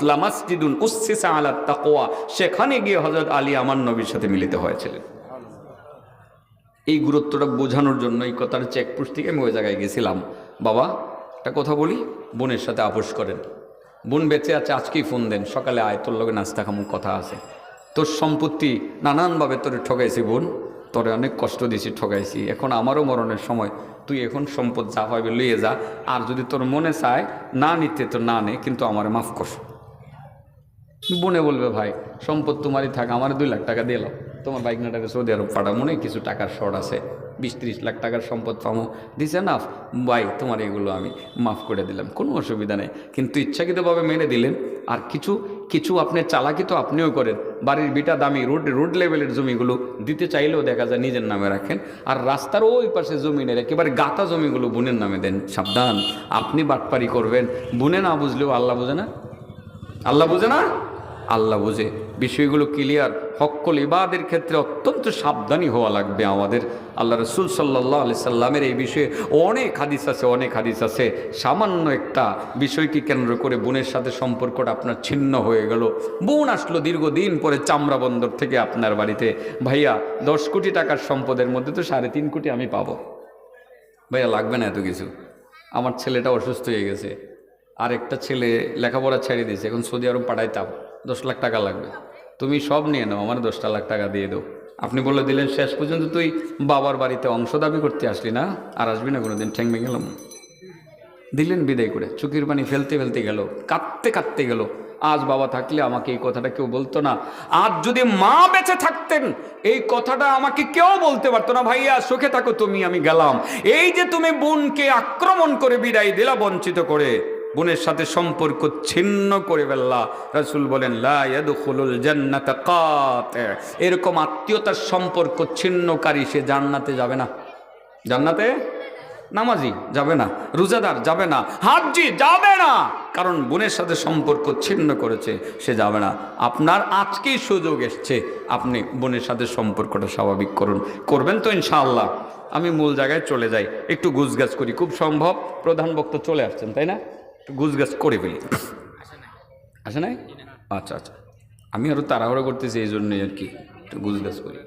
লা মাসজিদুন উসসিসা আলা তাকওয়া, সেখানে গিয়ে হযরত আলী আমার নবীর সাথে মিলিত হয়েছিলেন। এই গুরুত্বটা বোঝানোর জন্য এই কথার চেকপোস্ট থেকে আমি ওই জায়গায় গেছিলাম। বাবা, একটা কথা বলি, বোনের সাথে আপোষ করেন, বোন বেঁচে আছে আজকেই ফোন দেন, সকালে আয়, তোর লগে নাস্তা খামু, কথা আছে। তোর সম্পত্তি নানানভাবে তোরে ঠকাইছি বোন, তোরে অনেক কষ্ট দিয়েছি, ঠকাইছি, এখন আমারও মরণের সময়, তুই এখন সম্পদ যা পাইবে লইয়ে যা, আর যদি তোর মনে চায় না নিতে তো না নে, কিন্তু আমার মাফ কর। বোনে বলবে, ভাই সম্পদ তোমারই থাক, আমার 2 লাখ টাকা দিয়ে, তোমার বাইক নাটাকে সৌদি আরব পাঠাবো, মনে কিছু টাকার শর্ট আছে, 20-30 লাখ টাকার সম্পদ পাবো, দিছে না ভাই, তোমার এগুলো আমি মাফ করে দিলাম, কোনো অসুবিধা নেই। কিন্তু ইচ্ছাকৃতভাবে মেনে দিলেন। আর কিছু আপনি চালাকি তো আপনিও করেন, বাড়ির বিটা দামি রোড লেভেলের জমিগুলো দিতে চাইলেও দেখা যায় নিজের নামে রাখেন, আর রাস্তার ওই পাশে জমিনের একেবারে গাতা জমিগুলো বোনের নামে দেন। সাবধান, আপনি বাটপারি করবেন, বোনে না বুঝলেও আল্লাহ বুঝে না, আল্লাহ বুঝে না, আল্লাহ বুঝে। বিষয়গুলো ক্লিয়ার। হক্কুল ইবাদের ক্ষেত্রে অত্যন্ত সাবধানী হওয়া লাগবে আমাদের। আল্লাহ রসুল সাল্লাল্লাহু আলাইহি সাল্লামের এই বিষয়ে অনেক হাদিস আছে। সামান্য একটা বিষয়কে কেন্দ্র করে বোনের সাথে সম্পর্কটা আপনার ছিন্ন হয়ে গেল, বোন আসলো দীর্ঘদিন পরে চামড়া বন্দর থেকে আপনার বাড়িতে, ভাইয়া 10 কোটি টাকার সম্পদের মধ্যে তো 3.5 কোটি আমি পাবো, ভাইয়া লাগবে না এত কিছু, আমার ছেলেটা অসুস্থ হয়ে গেছে, আর একটা ছেলে লেখাপড়া ছেড়ে দিয়েছে, এখন সৌদি আরব পাঠাইতাম, 10 লাখ টাকা লাগবে, তুমি সব নিয়ে নাও, আমার 10 লাখ টাকা দিয়ে দাও। আপনি বলে দিলেন, শেষ পর্যন্ত তুই বাবার বাড়িতে অংশ দাবি করতে আসলি না, আর আসবি না কোনোদিন, ঠ্যাং ভেঙে গেলাম। দিলেন বিদায় করে, চোখের পানি ফেলতে গেল, কাঁদতে গেল। আজ বাবা থাকলে আমাকে এই কথাটা কেউ বলতো না, আজ যদি মা বেঁচে থাকতেন এই কথাটা আমাকে কেউ বলতে পারতো না, ভাইয়া সুখে থাকো তুমি, আমি গেলাম। এই যে তুমি বোনকে আক্রমণ করে বিদায় দিলা, বঞ্চিত করে, বোনের সাথে সম্পর্ক ছিন্ন করে ফেললা, রাসূল বলেন লা ইয়াদখুলুল জান্নাতা কাতি, এরকম আত্মীয়তার সম্পর্ক ছিন্নকারী সে জান্নাতে যাবে না। জান্নাতে নামাজি যাবে না, রোজাদার যাবে না, হাজ্জি যাবে না, কারণ বোনের সাথে সম্পর্ক ছিন্ন করেছে, সে যাবে না। আপনার আজকেই সুযোগ এসছে, আপনি বোনের সাথে সম্পর্কটা স্বাভাবিক করবেন তো ইনশাআল্লাহ। আমি মূল জায়গায় চলে যাই, একটু গুজগাছ করি, খুব সম্ভব প্রধান বক্তা চলে আসছেন, তাই না? গুজগাছ করে ফেলি। আসে নাই? আচ্ছা, আমি আরও তাড়াহুড়ো করতেছি, এই জন্যই আর কি একটু গুজগাছ করি।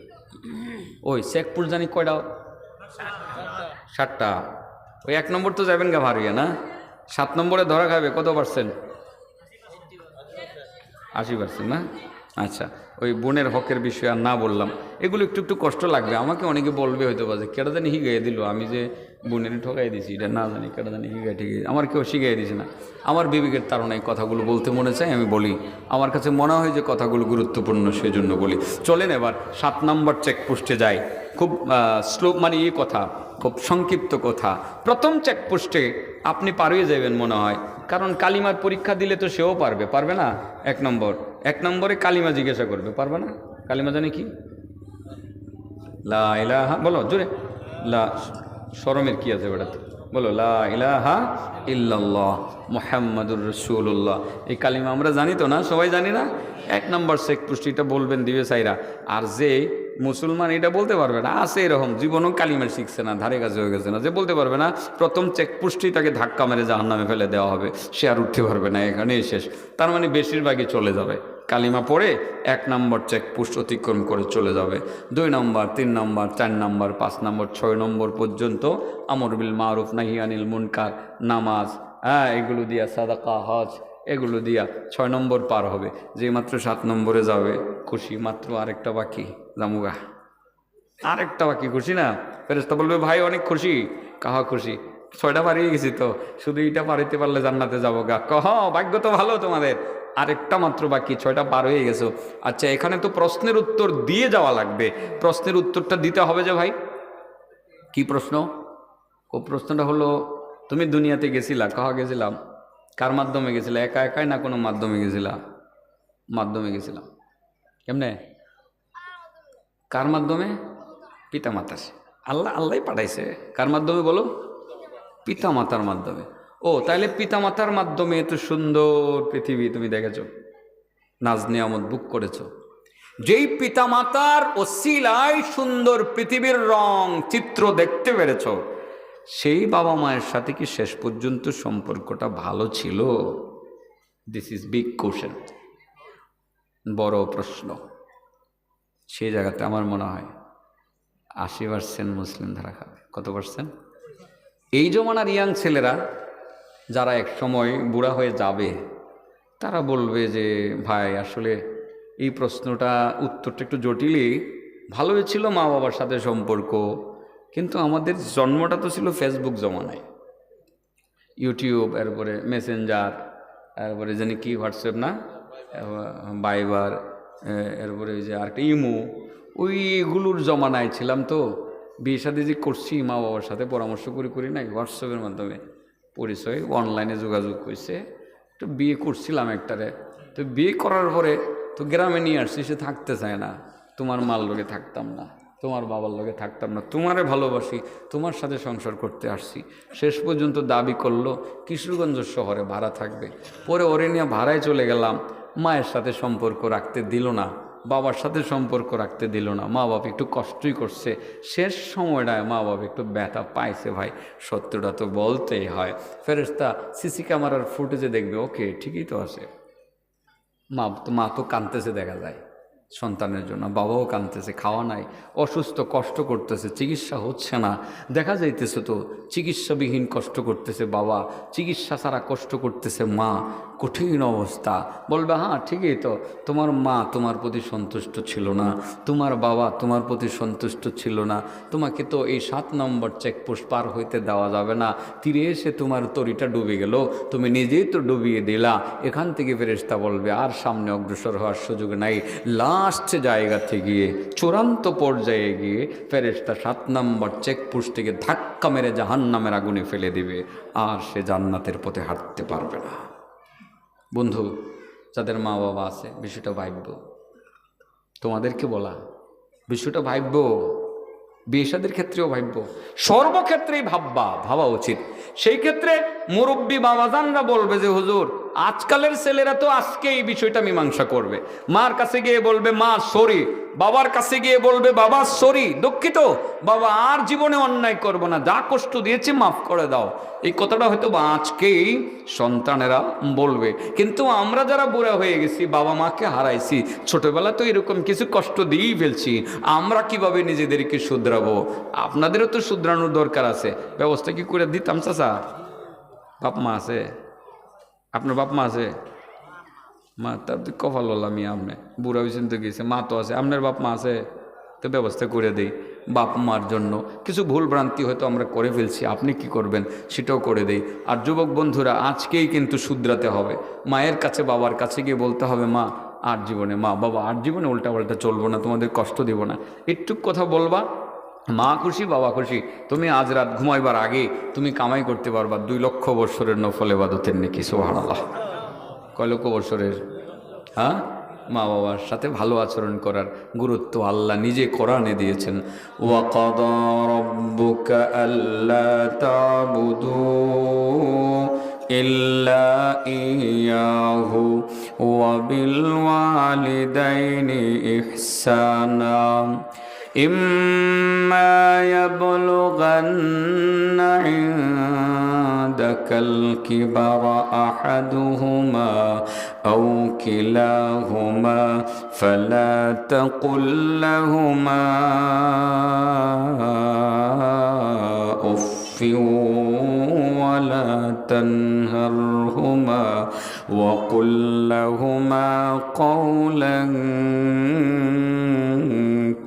ওই শেখপুর জানি কয়টা? 7টা। ওই 1 নম্বর তো যাবেন গা ভারিয়া না, 7 নম্বরে ধরা খাবে কত %? 80% না? আচ্ছা, ওই বোনের হকের বিষয়ে আর না বললাম, এগুলো একটু একটু কষ্ট লাগবে। আমাকে অনেকে বলবে হয়তো যে কেটা জানি হিগাইয়ে দিল, আমি যে বোনের ঠকাই দিছি এটা না জানি, কেটা জানি হিগাই ঠিকই, আমার কেউ শিখাই দিছে না। আমার বিবেকের তাড়নায় কথাগুলো বলতে মনে চায়, আমি বলি। আমার কাছে মনে হয় যে কথাগুলো গুরুত্বপূর্ণ, সেই জন্য বলি। চলেন এবার 7 নম্বর চেকপোস্টে যাই। খুব স্লো, মানে এই কথা খুব সংক্ষিপ্ত কথা। প্রথম চেকপোস্টে আপনি পার হয়ে যাবেন মনে হয়, কারণ কালিমার পরীক্ষা দিলে তো সেও পারবে, পারবে না? 1 নম্বরে কালিমা জিজ্ঞাসা করবে, পারবে না? কালিমা জানে কি? লা ইলাহা, বলো জোরে। লা, শরমের কি আছে বেটাতে? বলো লা ইলাহা ইল্লাল্লাহ মুহাম্মাদুর রাসূলুল্লাহ। এই কালিমা আমরা জানি তো না? সবাই জানি না? 1 নম্বর চেকপোস্টটা বলবেন দিবে সাইরা। আর যে মুসলমান এটা বলতে পারবে না, আছে এরকম, জীবনও কালিমা শিখছে না, ধারে কাছে হয়ে গেছে না, যে বলতে পারবে না, প্রথম চেকপোস্টেই তাকে ধাক্কা মেরে জাহান্নামে ফেলে দেওয়া হবে, সে আর উঠতে পারবে না, এখানেই শেষ। তার মানে বেশিরভাগই চলে যাবে। কালিমা পড়ে 1 নম্বর চেকপোস্ট অতিক্রম করে চলে যাবে। 2 নম্বর, 3 নম্বর, 4 নম্বর, 5 নম্বর, 6 নম্বর পর্যন্ত আমর বিল মারুফ নাহি আনিল মুনকার, নামাজ, এগুলো দিয়া, সাদাকা, হজ, এগুলো দিয়া 6 নম্বর পার হবে। যে মাত্র 7 নম্বরে যাবে, খুশি, মাত্র আরেকটা বাকি, জামুগা, আরেকটা বাকি, খুশি না? ফেরেশতা বলবে ভাই অনেক খুশি। কাহা খুশি? 6টা পারিয়ে গেছি তো, শুধু এইটা পারিতে পারলে জান্নাতে যাবো গা। কহ ভাগ্য তো ভালো তোমাদের, আরেকটা মাত্র বাকি, 6টা পার হয়ে গেছো। আচ্ছা, এখানে তো প্রশ্নের উত্তর দিয়ে যাওয়া লাগবে। প্রশ্নের উত্তরটা দিতে হবে যে ভাই, কি প্রশ্ন? ও প্রশ্নটা হলো, তুমি দুনিয়াতে গেছিলা, কাহা গেছিলাম, কার মাধ্যমে গেছিলা? একা একাই না কোনো মাধ্যমে গেছিলা? মাধ্যমে গেছিলাম। কেমনে? কার মাধ্যমে? পিতা মাতার। আল্লাহ পাঠাইছে। কার মাধ্যমে বলো? পিতা মাতার মাধ্যমে। ও তাহলে পিতা মাতার মাধ্যমে এত সুন্দর পৃথিবী তুমি দেখেছো, নাজ নিয়ামত বুক করেছো। যেই পিতা মাতার ওসিলায় সুন্দর পৃথিবীর রং চিত্র দেখতে পেরেছো, সেই বাবা মায়ের সাথে কি শেষ পর্যন্ত সম্পর্কটা ভালো ছিল? দিস ইজ বিগ কোশ্চেন, বড় প্রশ্ন। সেই জায়গাতে আমার মনে হয় 80% মুসলিম ধরা খাবে। কত পার্সেন্ট? এই জমানার ইয়াং ছেলেরা যারা এক সময় বুড়া হয়ে যাবে, তারা বলবে যে ভাই আসলে এই প্রশ্নটা উত্তরটা একটু জটিলই, ভালোই ছিল মা বাবার সাথে সম্পর্ক, কিন্তু আমাদের জন্মটা তো ছিল ফেসবুক জমানায়, ইউটিউব, এরপরে মেসেঞ্জার, এরপরে জানি কি হোয়াটসঅ্যাপ না, ভাইবার, এরপরে যে আরেকটা ইমো, ওইগুলোর জমানায় ছিলাম। তো বিয়ে শাদী যে করছি মা বাবার সাথে পরামর্শ করি নাই, হোয়াটসঅ্যাপের মাধ্যমে পরিচয়, অনলাইনে যোগাযোগ হয়েছে, তো বিয়ে করছিলাম একটারে। তো বিয়ে করার পরে তো গ্রামে নিয়ে আসছি, সে থাকতে চায় না। তোমার মার লগে থাকতাম না, তোমার বাবার লগে থাকতাম না, তোমারে ভালোবাসি, তোমার সাথে সংসার করতে আসছি। শেষ পর্যন্ত দাবি করলো কিশোরগঞ্জ শহরে ভাড়া থাকবে। পরে ওরে নিয়ে ভাড়ায় চলে গেলাম, মায়ের সাথে সম্পর্ক রাখতে দিল না, বাবার সাথে সম্পর্ক রাখতে দিল না। মা বাবা একটু কষ্টই করছে, শেষ সময়টায় মা বাবা একটু ব্যথা পাইছে। ভাই সত্যটা তো বলতেই হয়। ফেরেশতা সিসি ক্যামেরার ফুটেজে দেখবে, ওকে ঠিকই তো আছে, মা তো কাঁদতেছে দেখা যায় সন্তানের জন্য, বাবাও কাঁদতেছে, খাওয়া নাই, অসুস্থ, কষ্ট করতেছে, চিকিৎসা হচ্ছে না, দেখা যাইতেছে তো চিকিৎসাবিহীন কষ্ট করতেছে বাবা, চিকিৎসা ছাড়া কষ্ট করতেছে মা, কঠিন অবস্থা। বলবে হ্যাঁ ঠিকই তো, তোমার মা তোমার প্রতি সন্তুষ্ট ছিল না, তোমার বাবা তোমার প্রতি সন্তুষ্ট ছিল না, তোমাকে তো এই 7 নম্বর চেকপোস্ট পার হইতে দেওয়া যাবে না, তীরে এসে তোমার তরিটা ডুবে গেল, তুমি নিজেই তো ডুবিয়ে দিলা। এখান থেকে ফেরেশতা বলবে আর সামনে অগ্রসর হওয়ার সুযোগ নাই। লাস্ট জায়গাতে গিয়ে, চূড়ান্ত পর্যায়ে গিয়ে ফেরেশতা 7 নম্বর চেকপোস্ট থেকে ধাক্কা মেরে জাহান্নামের আগুনে ফেলে দিবে, আর সে জান্নাতের পথে হাঁটতে পারবে না। বন্ধু, যাদের মা বাবা আছে বিষয়টা ভাবব, তোমাদেরকে বলা বিষয়টা ভাবব, বিয়ে-শাদীর ক্ষেত্রেও ভাবব, সর্বক্ষেত্রেই ভাবা উচিত। সেই ক্ষেত্রে মুরব্বী বাবাজানরা বলবে যে হুজুর আজকালের ছেলেরা তো আজকে এই বিষয়টা মীমাংসা করবে। মার কাছে গিয়ে বলবে মা সরি, বাবার কাছে গিয়ে বলবে বাবা সরি, দুঃখিত বাবা, আর জীবনে অন্যায় করব না, যা কষ্ট দিয়েছি মাফ করে দাও। এই কথাটা হয়তো বা আজকেই সন্তানেরা বলবে। কিন্তু আমরা যারা বুড়া হয়ে গেছি, বাবা মাকে হারাইছি, ছোটবেলা তো এরকম কিছু কষ্ট দিয়েই ফেলছি, আমরা কিভাবে নিজেদেরকে শুধরাবো? আপনাদেরও তো শুধরানোর দরকার আছে। ব্যবস্থা কি করে দিতাম চাচা? বাপ মা আছে? আপনার বাপ মা আছে? মা তার তো কপাল হলাম আপনি বুড়া হয়েছেন তো গেছে মা তো আছে আপনার বাপ মা আছে তো ব্যবস্থা করে দেই বাপ মার জন্য কিছু ভুল ভ্রান্তি হয়তো আমরা করে ফেলছি আপনি কি করবেন সেটাও করে দেই আর যুবক বন্ধুরা আজকেই কিন্তু শুধরাতে হবে মায়ের কাছে বাবার কাছে গিয়ে বলতে হবে মা আর জীবনে মা বাবা আর জীবনে উল্টাপাল্টা চলবো না তোমাদের কষ্ট দিব না একটু কথা বলবা মা খুশি বাবা খুশি তুমি আজ রাত ঘুমাইবার আগে তুমি কামাই করতে পারবা 2 লক্ষ বৎসরের নফল ইবাদতের নেকি সুবহানাল্লাহ কয় লক্ষ বৎসরের হ্যাঁ মা বাবার সাথে ভালো আচরণ করার গুরুত্ব আল্লাহ নিজে কোরআনে দিয়েছেন ওয়া কাদা রাব্বুকা আল্লা তা'বুদু ইল্লা ইয়াহু ওয়া বিল ওয়ালিদাইনি ইহসানা ইম্মা ইয়াবলুগান্না عندك الكبر أحدهما أو كلاهما فلا تقل لهما أف ولا تنهرهما وقل لهما قولا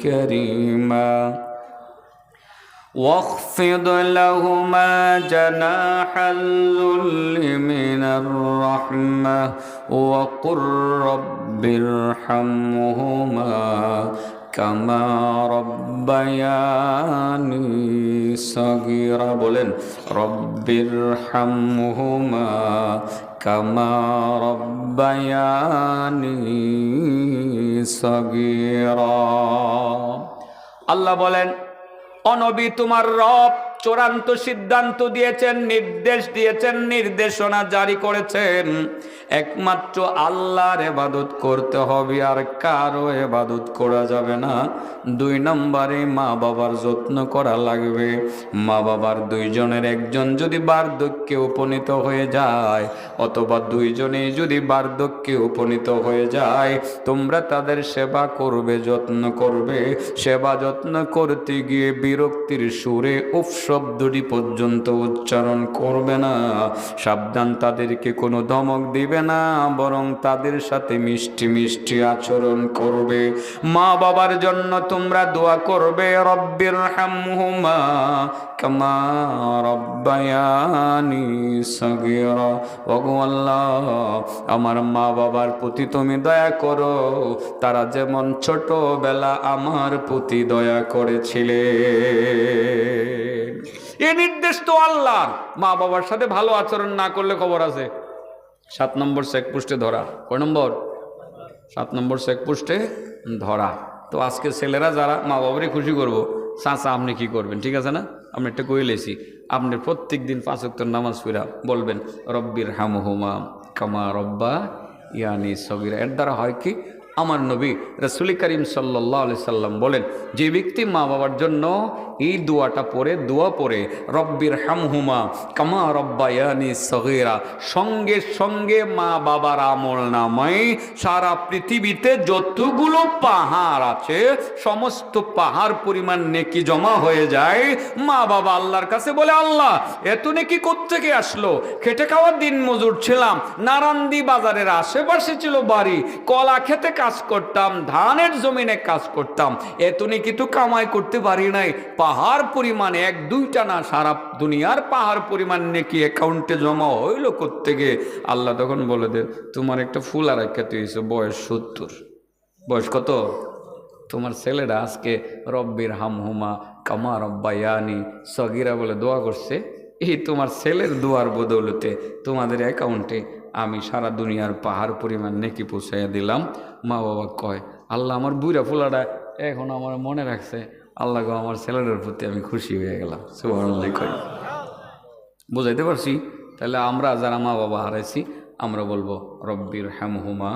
كريما واخفض لهما جناح الذل من الرحمة وقل رب ارحمهما كما ربياني صغيرا বলেন رب ارحمهما كما ربياني صغيرا আল্লাহ বলেন অনবী তোমার রব চূড়ান্ত সিদ্ধান্ত দিয়েছেন নির্দেশ দিয়েছেন নির্দেশনা জারি করেছেন একমাত্র আল্লাহর ইবাদত করতে হবে আর কারো ইবাদত করা যাবে না 2 নম্বরে মা বাবার যত্ন করা লাগবে মা বাবার 2 জনের একজন যদি বার্ধক্যে উপনীত হয়ে যায় অথবা 2 জনেই যদি বার্ধক্যে উপনীত হয়ে যায় তোমরা তাদের সেবা করবে যত্ন করবে সেবা যত্ন করতে গিয়ে বিরক্তির সুরে উফ শব্দটি পর্যন্ত উচ্চারণ করবে না সাবধান তাদেরকে কোনো ধমক দিবে না বরং তাদের সাথে মিষ্টি মিষ্টি আচরণ করবে মা বাবার জন্য তোমরা দোয়া করবে রব্বির হামহুমা কামা রব্বায়ানি সগীরা ওগো আল্লাহ আমার মা বাবার প্রতি তুমি দয়া করো তারা যেমন ছোটবেলা আমার প্রতি দয়া করেছিলে এই নির্দেশ তো আল্লাহ মা বাবার সাথে ভালো আচরণ না করলে খবর আছে 7 নম্বর চেকপোস্টে ধরা কয় নম্বর 7 নম্বর চেকপোস্টে ধরা তো আজকে ছেলেরা যারা মা বাবারই খুশি করব চাচা আপনি কি করবেন ঠিক আছে না আপনি একটা কই লেছি আপনি প্রত্যেক দিন 5 ওয়াক্ত নামাজ পড়া বলবেন রব্বির হামহুমা কামা রব্বা ইয়ানি সগীরা এর দ্বারা হয় কি আমার নবী রাসূল করিম সাল্লাল্লাহু আলাইহি সাল্লাম বলেন যে ব্যক্তি মা বাবার জন্য এই দোয়াটা পড়ে দোয়া পড়ে রব্বির হামহুমা কামা রব্বায়ানি সগীরা সঙ্গে সঙ্গে মা বাবার আমলনামায় সারা পৃথিবীতে যতগুলো পাহাড় আছে সমস্ত পাহাড় পরিমাণ নেকি জমা হয়ে যায় মা বাবা আল্লাহর কাছে বলে আল্লাহ এত নেকি কোত্থেকে আসলো খেটে খাওয়ার দিন মজুর ছিলাম নারান্দি বাজারের আশেপাশে ছিল বাড়ি কলা খেতে কাজ করতাম ধানের জমিনে কাজ করতাম এত নেকি তো কামাই করতে পারি নাই পাহাড় পরিমাণ 1-2টা না সারা দুনিয়ার পাহাড় পরিমাণ নেকি অ্যাকাউন্টে জমা হইল কোত্থেকে আল্লাহ তখন বলে দে তোমার একটা ফুল আর একটা তুইছো বয়স 70 বয়স কত তোমার ছেলেরা আজকে রব্বির হামহুমা কামা রব্বায়ানি সগীরা বলে দোয়া করছে এই তোমার ছেলের দোয়ার বদৌলতে তোমাদের অ্যাকাউন্টে আমি সারা দুনিয়ার পাহাড় পরিমাণ নেকি পৌঁছাইয়া দিলাম মা বাবা কয় আল্লাহ আমার বুইরা ফুলাটা এখন আমার মনে রাখছে আল্লাহ গো আমার ছেলেটার প্রতি আমি খুশি হয়ে গেলাম সুবহানাল্লাহ কই বুঝাইতে পারছি তাহলে আমরা যারা মা বাবা হারাইছি আমরা বলবো রব্বির হামহুমা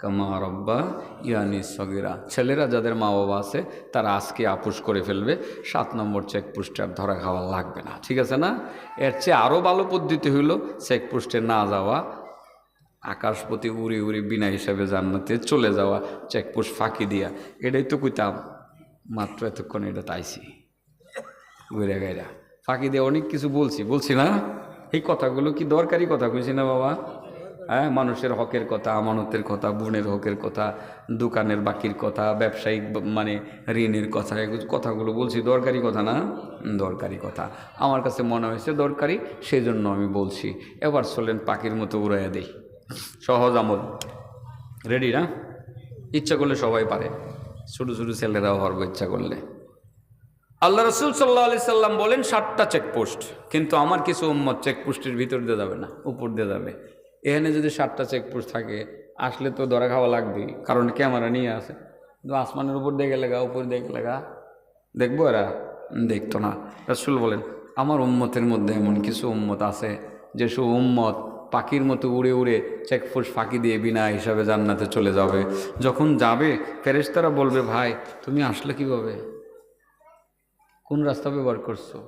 কামা রব্বা ইয়ানি সগীরা ছেলেরা যাদের মা বাবা আছে তারা আজকে আপোষ করে ফেলবে 7 নম্বর চেকপোস্টে আর ধরা খাওয়া লাগবে না ঠিক আছে না এর চেয়ে আরও ভালো পদ্ধতি হইল চেকপোস্টে না যাওয়া আকাশপতি উড়ি উড়ি বিনা হিসাবে জান্নাতে চলে যাওয়া চেকপোস্ট ফাঁকি দিয়া এটাই তো কইতাম মাত্র এতক্ষণ এটা তাইছি ঘুরে গাইরা ফাঁকি দিয়ে অনেক কিছু বলছি না এই কথাগুলো কি দরকারি কথা কইছি না বাবা হ্যাঁ, মানুষের হকের কথা, আমানতের কথা, বোনের হকের কথা, দোকানের বাকির কথা, ব্যবসায়িক মানে ঋণের কথা, এগুলো কথাগুলো বলছি দরকারি কথা না? দরকারি কথা, আমার কাছে মনে হয়েছে দরকারি, সেই জন্য আমি বলছি। এবার চলেন পাখির মতো উড়াইয়া দিই, সহজ আমল। রেডি না? ইচ্ছা করলে সবাই পারে, ছোটো ছোটো ছেলেরাও পারবো ইচ্ছা করলে। আল্লাহ রসুল সাল্লাহ আলি সাল্লাম বলেন 7টা চেকপোস্ট, কিন্তু আমার কিছু উম্মত চেকপোস্টের ভিতর দিয়ে যাবে না, উপর দিয়ে যাবে। এখানে যদি 7টা চেকপোস্ট থাকে, আসলে তো ধরা খাওয়া লাগবেই, কারণ ক্যামেরা নিয়ে আসে। কিন্তু আসমানের উপর দিয়ে গেলে গা, উপর দিয়ে গেলে গা, দেখবো এরা? দেখতো না। রসুল বলেন আমার উম্মতের মধ্যে এমন কিছু উম্মত আছে যেসব উম্মত পাখির মতো উড়ে উড়ে চেকপোস্ট ফাঁকি দিয়ে বিনা হিসাবে জান্নাতে চলে যাবে। যখন যাবে ফেরেশতারা বলবে, ভাই তুমি আসলে কীভাবে, কোন রাস্তা ব্যবহার করছো,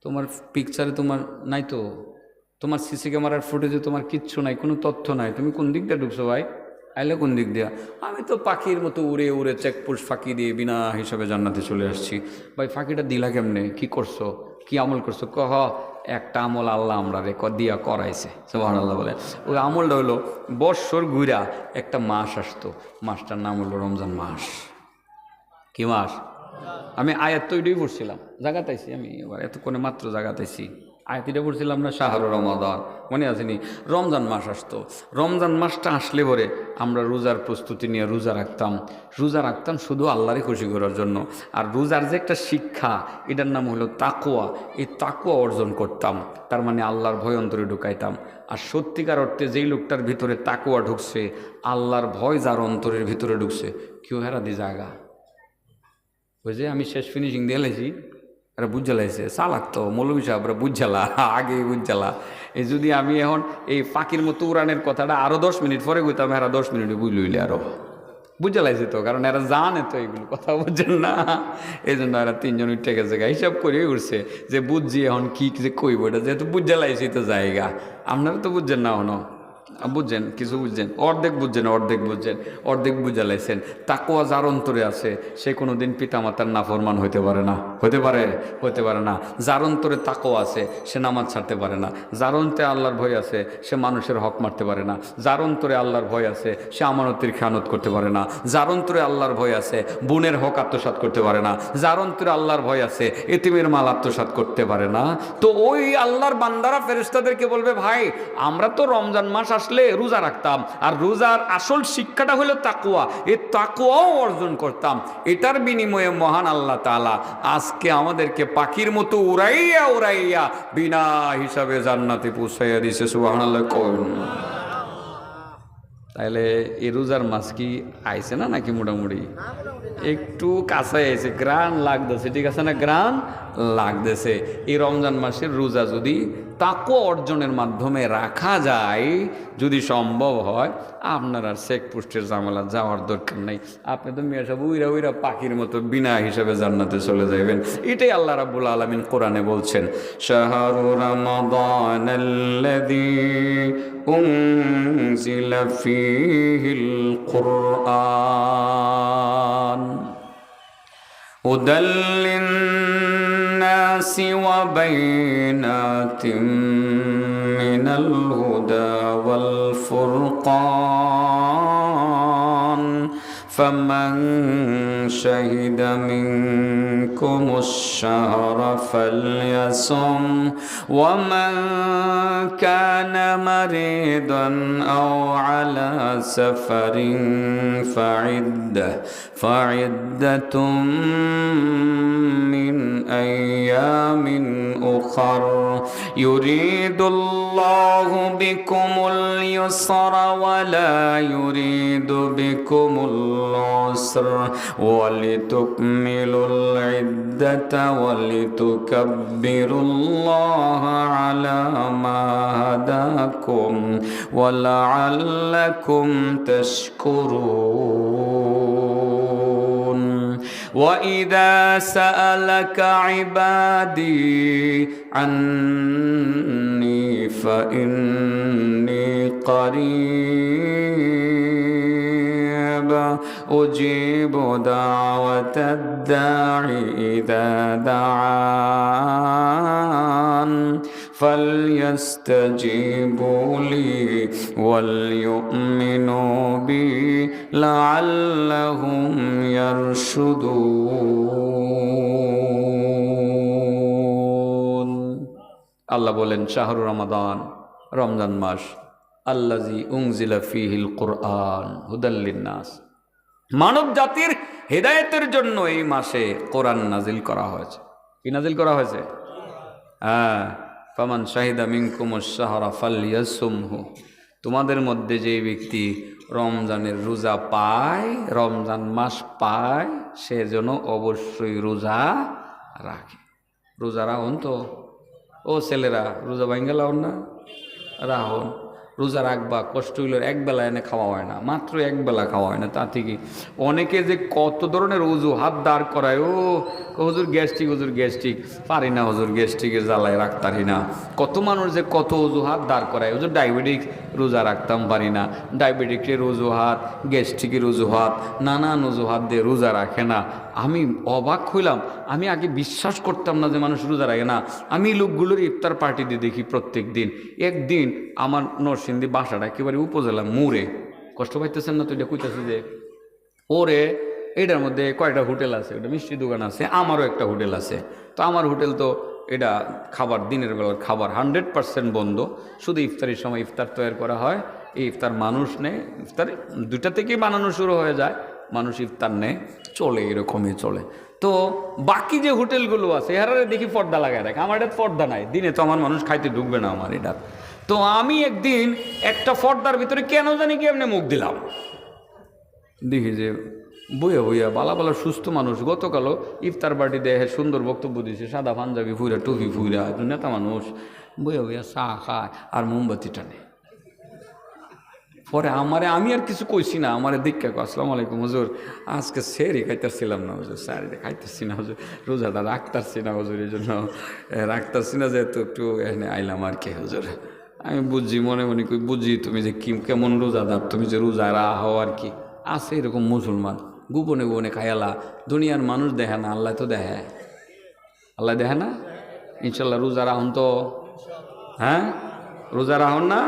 তোমার পিকচারে তোমার নাই তো, তোমার সিসি ক্যামেরার ফুটেজে তোমার কিচ্ছু নাই, কোনো তথ্য নাই, তুমি কোন দিক দিয়ে ঢুকছো ভাই, আইলে কোন দিক দিয়া? আমি তো পাখির মতো উড়ে উড়ে চেকপোস্ট ফাঁকি দিয়ে বিনা হিসাবে জান্নাতে চলে আসছি। ভাই ফাঁকিটা দিলা কেমনে, কি করছো, কি আমল করছো? কহ একটা আমল আল্লাহ আমরা দিয়া করাইছে, সুবহানাল্লাহ বলে। ওই আমলটা হলো বৎসর ঘুরা একটা মাস আসতো, মাসটার নাম হলো রমজান মাস। কি মাস? আমি আয়াত তো এটাই পড়ছিলাম, জাগাতাইছি আমি এবার এতক্ষণে মাত্র জাগাতাইছি। আয়াত এটা পড়ছিলাম না, শাহরু রমাদান, মনে আসেনি? রমজান মাস আসতো, রমজান মাসটা আসলে পরে আমরা রোজার প্রস্তুতি নিয়ে রোজা রাখতাম শুধু আল্লাহরই খুশি করার জন্য। আর রোজার যে একটা শিক্ষা, এটার নাম হলো তাকওয়া, এই তাকওয়া অর্জন করতাম, তার মানে আল্লাহর ভয় অন্তরে ঢুকাইতাম। আর সত্যিকার অর্থে যেই লোকটার ভিতরে তাকওয়া ঢুকছে, আল্লাহর ভয় যার অন্তরের ভিতরে ঢুকছে, কেউ হেরা দি জায়গা। ওই যে আমি শেষ ফিনিশিং দিয়ে লাইছি, এরা বুঝালাইছে চালাক তো মৌলভী সাহেবরা বুঝালা, আগেই বুঝালা। এই যদি আমি এখন এই পাখির মতো উড়ানের কথাটা আরও 10 মিনিট পরে কইতাম, এরা 10 মিনিটে বুঝলইলে আরও বুঝালাইছে তো, কারণ এরা জানে তো এগুলো কথা বুঝছেন না, এই জন্য এরা 3 জন উঠে গেছে, হিসাব করে উঠছে যে বুঝছি এখন কি যে কইব, এটা যেহেতু বুঝালাইছি তো জায়গা। আপনারা তো বুঝছেন না এখনো, বুঝছেন কিছু বুঝছেন, অর্ধেক বুঝছেন, অর্ধেক বুঝালাইছেন। তাকওয়া যার অন্তরে আছে সে কোনো দিন পিতামাতার নাফরমান হইতে পারে না, হতে পারে না। যার অন্তরে তাকওয়া আছে সে নামাজ ছাড়তে পারে না, যার অন্তরে আল্লাহর ভয় আছে সে মানুষের হক মারতে পারে না, যার অন্তরে আল্লাহর ভয় আছে সে আমানতের খেয়ানত করতে পারে না, যার অন্তরে আল্লাহর ভয় আছে বোনের হক আত্মসাৎ করতে পারে না, যার অন্তরে আল্লাহর ভয় আছে এতিমের মাল আত্মসাৎ করতে পারে না। তো ওই আল্লাহর বান্দারা ফেরেশতাদেরকে বলবে, ভাই আমরা তো রমজান মাস আসলে রোজা রাখতাম, আর রোজার আসল শিক্ষাটা হলো তাকওয়া, এই তাকওয়াও অর্জন করতাম। এটার বিনিময়ে মহান আল্লাহ তাআলা আজকে আমাদেরকে পাখির মতো উড়াইয়া বিনা হিসাবে জান্নাতে পৌঁছাইয়া দিয়েছে, সুবহানাল্লাহ। তাইলে এই রোজার মাস কি আইছে না নাকি? মোটামুটি একটু কাছে আইছে, গ্রান লাগতেছে, ঠিক আছে না? গ্রান লাগতেছে। এই রমজান মাসের রোজা যদি তাকওয়া অর্জনের মাধ্যমে রাখা যায়, যদি সম্ভব হয়, আপনার আর চেকপোস্টের ঝামেলা যাওয়ার দরকার নেই। আপনি তো মেয়ে সব উইরা পাখির মতো বিনা হিসাবে জান্নাতে চলে যাবেন। এটাই আল্লাহ রাব্বুল আলামিন কোরআনে বলছেন, শাহরু রমাদানাল্লাযী উনজিলা ফীহিল কুরআন হুদাল লিন্নাসি ওয়া বাইনাতিম মিনাল হুদা ওয়াল ফুরকান فمن شهد منكم الشهر فليصم ومن كان مريضا أو على سفر فعدة من أيام أخر يريد الله بكم اليسر ولا يريد بكم العسر ولتكملوا العدة ولتكبروا الله على ما هداكم ولعلكم تشكرون وإذا سألك عبادي عني فإني قريب أجيب دعوة الداع إذا دعان فليستجيبوا لي وليؤمنوا بي لعلهم يرشدون। আল্লাহ বলেন শাহরু রমাদান, রমজান মাস, আল্লাযী উনজিলা ফীহিল কুরআন হুদাল লিন্নাস, মানব জাতির হেদায়েতের জন্য এই মাসে কোরআন নাজিল করা হয়েছে। কি নাজিল করা হয়েছে? হ্যাঁ, ফামান শাহিদা মিনকুমুশ শাহরা ফালইয়াসুমহু, তোমাদের মধ্যে যে ব্যক্তি রমজানের রোজা পায়, রমজান মাস পায়, সে যেন অবশ্যই রোজা রাখে। রোজা রাখুন তো, ও ছেলেরা রোজা ভাঙ্গা লাও না, রাখুন। রোজা রাখবা, কষ্ট হইল একবেলা এনে খাওয়া হয় না, মাত্র একবেলা খাওয়া হয় না। তা থেকে অনেকে যে কত ধরনের অজুহাত দাঁড় করায়, ও হুজুর গ্যাস্ট্রিক, হুজুর গ্যাস্ট্রিক, পারি না হুজুর, গ্যাস্ট্রিকের জ্বালায় রাখতারি না। কত মানুষ যে কত অজুহাত দাঁড় করায়, হুজুর ডায়াবেটিক্স, রোজা রাখতাম পারি না, ডায়াবেটিকের অজুহাত, গ্যাস্ট্রিকের অজুহাত, নানান অজুহাত দিয়ে রোজা রাখে না। আমি অবাক হইলাম, আমি আগে বিশ্বাস করতাম না যে মানুষ রোজা রাখে না। আমি লোকগুলোর ইফতার পার্টি দিয়ে দেখি প্রত্যেক দিন। একদিন আমার নরসিংদী বাসাটা একেবারে উপজেলা মোড়ে, কষ্ট পাইতেছেন না তো, এটা কইতেছে যে ওরে এটার মধ্যে কয়টা হোটেল আছে, ওটা মিষ্টি দোকান আছে, আমারও একটা হোটেল আছে। তো আমার হোটেল তো এটা খাবার, দিনের বেলার খাবার 100% বন্ধ, শুধু ইফতারের সময় ইফতার তৈরি করা হয়। এই ইফতার মানুষ নেই, ইফতার 2টা থেকেই বানানো শুরু হয়ে যায়, মানুষ ইফতার নেয়, চলে, এরকমই চলে। তো বাকি যে হোটেলগুলো আছে এরা দেখি পর্দা লাগায় রাখে, আমার এটা পর্দা নাই, দিনে তো আমার মানুষ খাইতে ঢুকবে না আমার এটা। তো আমি একদিন একটা পর্দার ভিতরে কেন জানি কি এমনি মুখ দিলাম, দেখি যে বইয়া বইয়া বালা বালা সুস্থ মানুষ, গতকালও ইফতার পার্টি দেহে সুন্দর বক্তব্য দিয়েছে, সাদা পাঞ্জাবি ফুইরা, টুপি ফুইরা, নেতা মানুষ বইয়া বইয়া চা খায় আর মোমবাতি টানে। পরে আমি আর কিছু কইছি না, আমার দীক্ষা আসসালামু আলাইকুম হুজুর, আজকে সেরি খাইতেছিলাম না হুজুর, স্যারিটা খাইতেছি না হুজুর, রোজাটা রাখতারছি না হুজুর, এই জন্য রাখতারছি না, যেহেতু একটু এখানে আইলাম আর কি হুজুর। আমি বুঝছি, মনে মনে কই বুঝি তুমি যে কেমন রোজাদার, তুমি যে রোজা রাহো আর কি। আছে এরকম মুসলমান গোপনে গোপনে খায়ালা, দুনিয়ার মানুষ দেখে না, আল্লাহ তো দেখে। আল্লাহ দেখে না? ইনশাল্লাহ রোজা রাহন তো, হ্যাঁ রোজা রাহন না,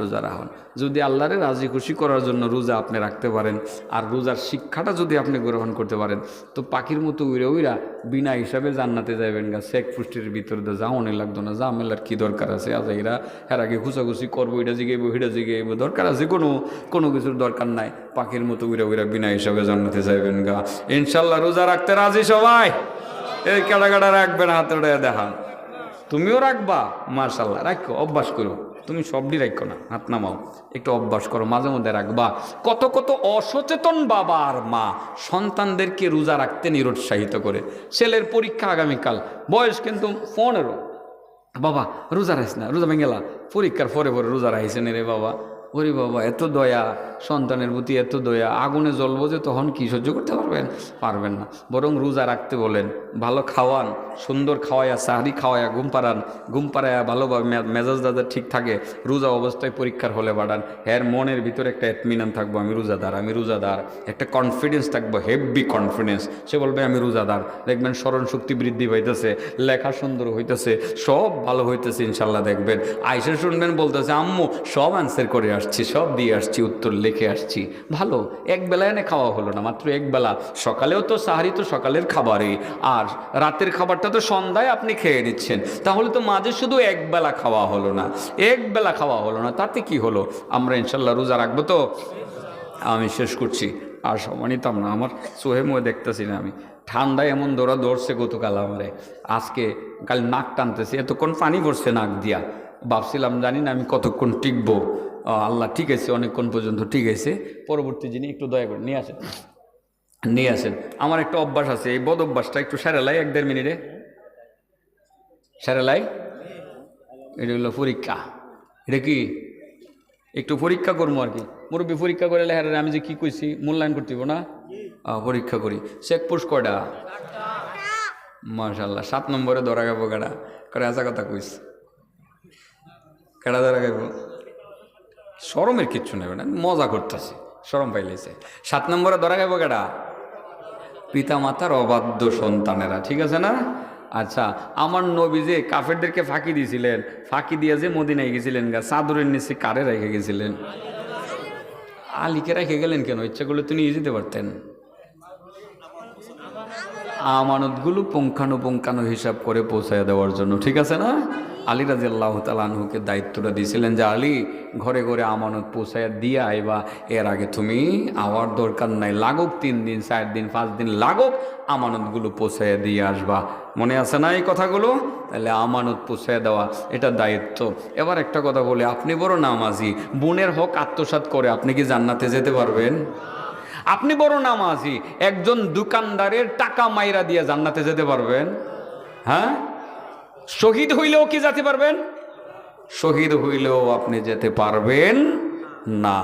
রোজা রাখুন। যদি আল্লাহরে রাজি খুশি করার জন্য রোজা আপনি রাখতে পারেন, আর রোজার শিক্ষাটা যদি আপনি গ্রহণ করতে পারেন, তো পাখির মতো উইরা উইরা বিনা হিসাবে জান্নাতে যাবেন গা। শেখ পুষ্টির ভিতরে তো যাওয়ানি লাগতো না, জামেলার কি দরকার আছে? আজ এরা এর আগে খুচাখুচি করবো, এটা জিগাইবো, হিটা জিগাইবো, দরকার আছে? কোনো কিছুর দরকার নাই। পাখির মতো উইরা উইরা বিনা হিসাবে জান্নাতে যাবেন গা। ইনশাল্লাহ রোজা রাখতে রাজি সবাই? এই কাটা কাটা রাখবেন, হাতে উঠে দেখান। তুমিও রাখবা? মাশাল্লাহ, রাখো, অভ্যাস করো। তুমি সবটি রাখো না, হাত নামাও, একটু অভ্যাস করো, মাঝে মধ্যে রাখবা। কত কত অসচেতন বাবা আর মা সন্তানদেরকে রোজা রাখতে নিরুৎসাহিত করে। ছেলের পরীক্ষা আগামীকাল, বয়স কিন্তু 15, বাবা রোজা রাখিস না, রোজা ভেঙে গেলা, পরীক্ষার পরে পরে রোজা রাখিছেন রে বাবা। ওরে বাবা, এত দয়া, সন্তানের প্রতি এত দয়া। আগুনে জ্বলবো যে তখন কি সহ্য করতে পারবেন? পারবেন না। বরং রোজা রাখতে বলেন, ভালো খাওয়ান, সুন্দর খাওয়াইয়া, সাহারি খাওয়াইয়া ঘুম পাড়ান, ঘুম পাড়াইয়া ভালোভাবে মেজাজ দাদা ঠিক থাকে, রোজা অবস্থায় পরীক্ষার হলে বাড়ান। এর মনের ভিতরে একটা এতমিনান থাকবো, আমি রোজাদার, আমি রোজাদার, একটা কনফিডেন্স থাকবো, হেভি কনফিডেন্স। সে বলবে আমি রোজাদার, দেখবেন স্মরণ শক্তি বৃদ্ধি পাইতেছে, লেখা সুন্দর হইতেছে, সব ভালো হইতেছে ইনশাল্লাহ। দেখবেন আইসা শুনবেন বলতেছে আম্মু সব আনসার করে আসছি, সব দিয়ে আসছি, উত্তর লিখে আসছি। ভালো, এক বেলা এনে খাওয়া হলো না, মাত্র এক বেলা। সকালেও তো সাহারি তো সকালের খাবারই, আর রাতের খাবারটা তো সন্ধ্যায় আপনি খেয়ে নিচ্ছেন। তাহলে তো মাঝে শুধু এক বেলা খাওয়া হলো না, এক বেলা খাওয়া হলো না, তাতে কি হলো? আমরা ইনশাল্লাহ রোজা রাখবো তো? আমি শেষ করছি, আর সময় নিতাম না, আমার চোহে মুহে দেখতেছি না। আমি ঠান্ডায় এমন দৌড়ছে গতকাল আমারে, আজকে কাল নাক টানতেছে, এতক্ষণ পানি পড়ছে নাক দিয়া। ভাবছিলাম জানি না আমি কতক্ষণ টিকবো। আল্লাহ ঠিক আছে, অনেকক্ষণ পর্যন্ত ঠিক আছে। পরবর্তী যিনি একটু দয়া করে নিয়ে আসেন। আমার একটা অভ্যাস আছে, এই বদ অভ্যাসটা একটু সেরেলাই 1-1.5 মিনিটে সেরেলাই। এটা হলো পরীক্ষা, এটা কি একটু পরীক্ষা করবো আর কি। মুরব্বী পরীক্ষা করে লেখার আমি যে কি কইছি মূল্যায়ন করতে না, পরীক্ষা করি। চেক পোস্ট কয়টা? মাশাল্লাহ। 7 নম্বরে ধরা গাবো গাড়া করে, আসা কথা কইস, কেডা ধরা গাইব? শরমের কিচ্ছু নেবে না, মজা করতেছে, শরম পাইলেছে। 7 নম্বরে ধরা গাইব কেডা? পিতা মাতার অবাধ্য সন্তানেরা, ঠিক আছে না? আচ্ছা, আমার নবী যে কাফেরদেরকে ফাঁকি দিয়েছিলেন, ফাঁকি দিয়ে যে মদিনায় গেছিলেন গা, চাদরের নিচে কারে রেখে গেছিলেন? আলীকে রেখে গেলেন কেন? ইচ্ছা করলে তিনি নিয়ে যেতে পারতেন। আমানতগুলো পুঙ্খানুপুঙ্খানু হিসাব করে পৌঁছায় দেওয়ার জন্য, ঠিক আছে না? আলী রাদিয়াল্লাহু তাআলা আনহুকে দায়িত্বটা দিয়েছিলেন যে আলী, ঘরে ঘরে আমানত পৌঁছায় দিয়ে আইবা, এর আগে তুমি আওয়ার দরকার নাই, লাগুক 3 দিন 4 দিন 5 দিন লাগুক, আমানতগুলো পৌঁছায় দিয়ে আসবা। মনে আছে না এই কথাগুলো? তাহলে আমানত পৌঁছায় দেওয়া এটা দায়িত্ব। এবার একটা কথা বলি, আপনি বড় নামাজি, বোনের হক আত্মসাৎ করে আপনি কি জান্নাতে যেতে পারবেন? আপনি বড় নামাজি, একজন দোকানদারের টাকা মাইরা দিয়ে জান্নাতে যেতে পারবেন? হ্যাঁ, শহীদ হইলেও কি যেতে পারবেন? শহীদ হইলেও আপনি যেতে পারবেন না।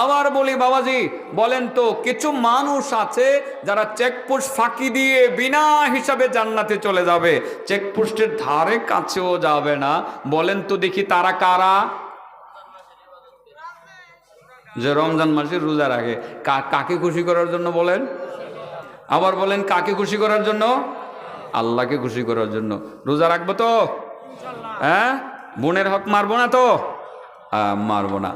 আবার বলি বাবাজি, বলেন তো, কিছু মানুষ আছে যারা চেকপোস্ট ফাঁকি দিয়ে বিনা হিসাবে জান্নাতে চলে যাবে, চেকপোস্টের ধারে কাছেও যাবে না। বলেন তো দেখি তারা কারা? যে রমজান মাসে রোজা রাখে, কাকে খুশি করার জন্য বলেন? আবার বলেন, কাকে খুশি করার জন্য? আল্লাহকে খুশি করার জন্য। রোজা রাখবো তো? হ্যাঁ, বোনের হক মারবো না তো? মারবো না।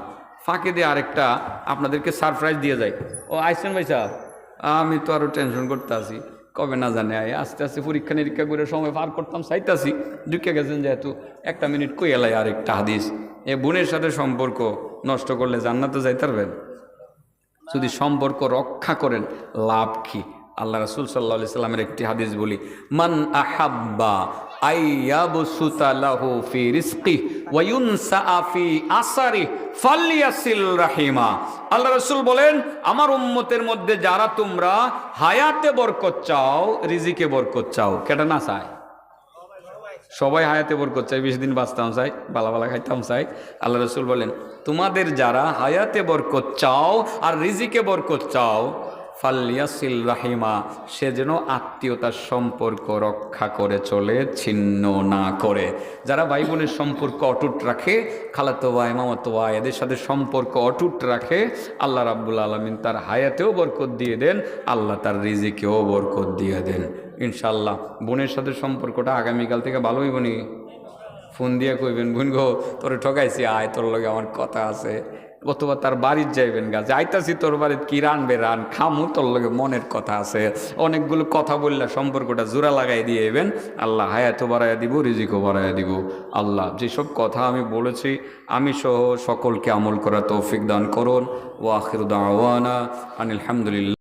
ফাঁকে দিয়ে আরেকটা আপনাদেরকে সারপ্রাইজ দিয়ে যাই। ও আইসেন ভাই সাহেব, আমি তো আরো টেনশন করতে আছি, কবে না জানে আস্তে আস্তে পরীক্ষা নিরীক্ষা করে সময় পার করতাম চাইতাছি, ঢুকে গেছেন যেহেতু 1 মিনিট কই এলাই আরেকটা হাদিস। এ বোনের সাথে সম্পর্ক নষ্ট করলে জান্নাতে যাইতে পারবেন? যদি সম্পর্ক রক্ষা করেন লাভ কি? আল্লাহ রাসূল সাল্লাল্লাহু আলাইহি সাল্লামের একটি হাদিস বলি, মান আহাব্বা আইয়াবসুতা লাহু ফি রিজকি ওয়া ইউনসা ফি আসারি ফালইয়াসিল রাহিমা। আল্লাহ রাসূল বলেন, আমার উম্মতের মধ্যে যারা তোমরা হায়াতে বরকত চাও, রিজিকে বরকত চাও, কেটা না চায়? সবাই হায়াতে বরকত চাই, 20 দিন বাঁচতাম চাই, বালা বালা খাইতাম চাই। আল্লাহ রাসূল বলেন, তোমাদের যারা হায়াতে বরকত চাও আর রিজিকে বরকত চাও, ফালইয়াসিল রাহিমা, সে যেন আত্মীয়তার সম্পর্ক রক্ষা করে চলে, ছিন্ন না করে। যারা ভাই বোনের সম্পর্ক অটুট রাখে, খালাতো ভাই মামাতো ভাই এদের সাথে সম্পর্ক অটুট রাখে, আল্লাহ রাব্বুল আলামিন তার হায়াতেও বরকত দিয়ে দেন, আল্লাহ তার রিজিকেও বরকত দিয়ে দেন ইনশাল্লাহ। বোনের সাথে সম্পর্কটা আগামীকাল থেকে ভালো হইব নি? ফোন দিয়ে কইবেন, বোন গো তোরে ঠকাইছি, আয় তোর লগে আমার কথা আছে। অথবা তার বাড়ির যাইবেন গা, যাইতাছি তোর বাড়িতে, কি রানবে রান, খামু, তোর লগে মনের কথা আছে। অনেকগুলো কথা বললে সম্পর্কটা জোড়া লাগাই দিয়ে এবেন, আল্লাহ হায়াতও বাড়াইয়া দিব, রিজিকও বাড়াইয়া দিব। আল্লাহ যেসব কথা আমি বলেছি আমি সহ সকলকে আমল করা তৌফিক দান করুন। ওয়া আখিরু দাওয়ানা আনিল হামদুলিল্লাহ।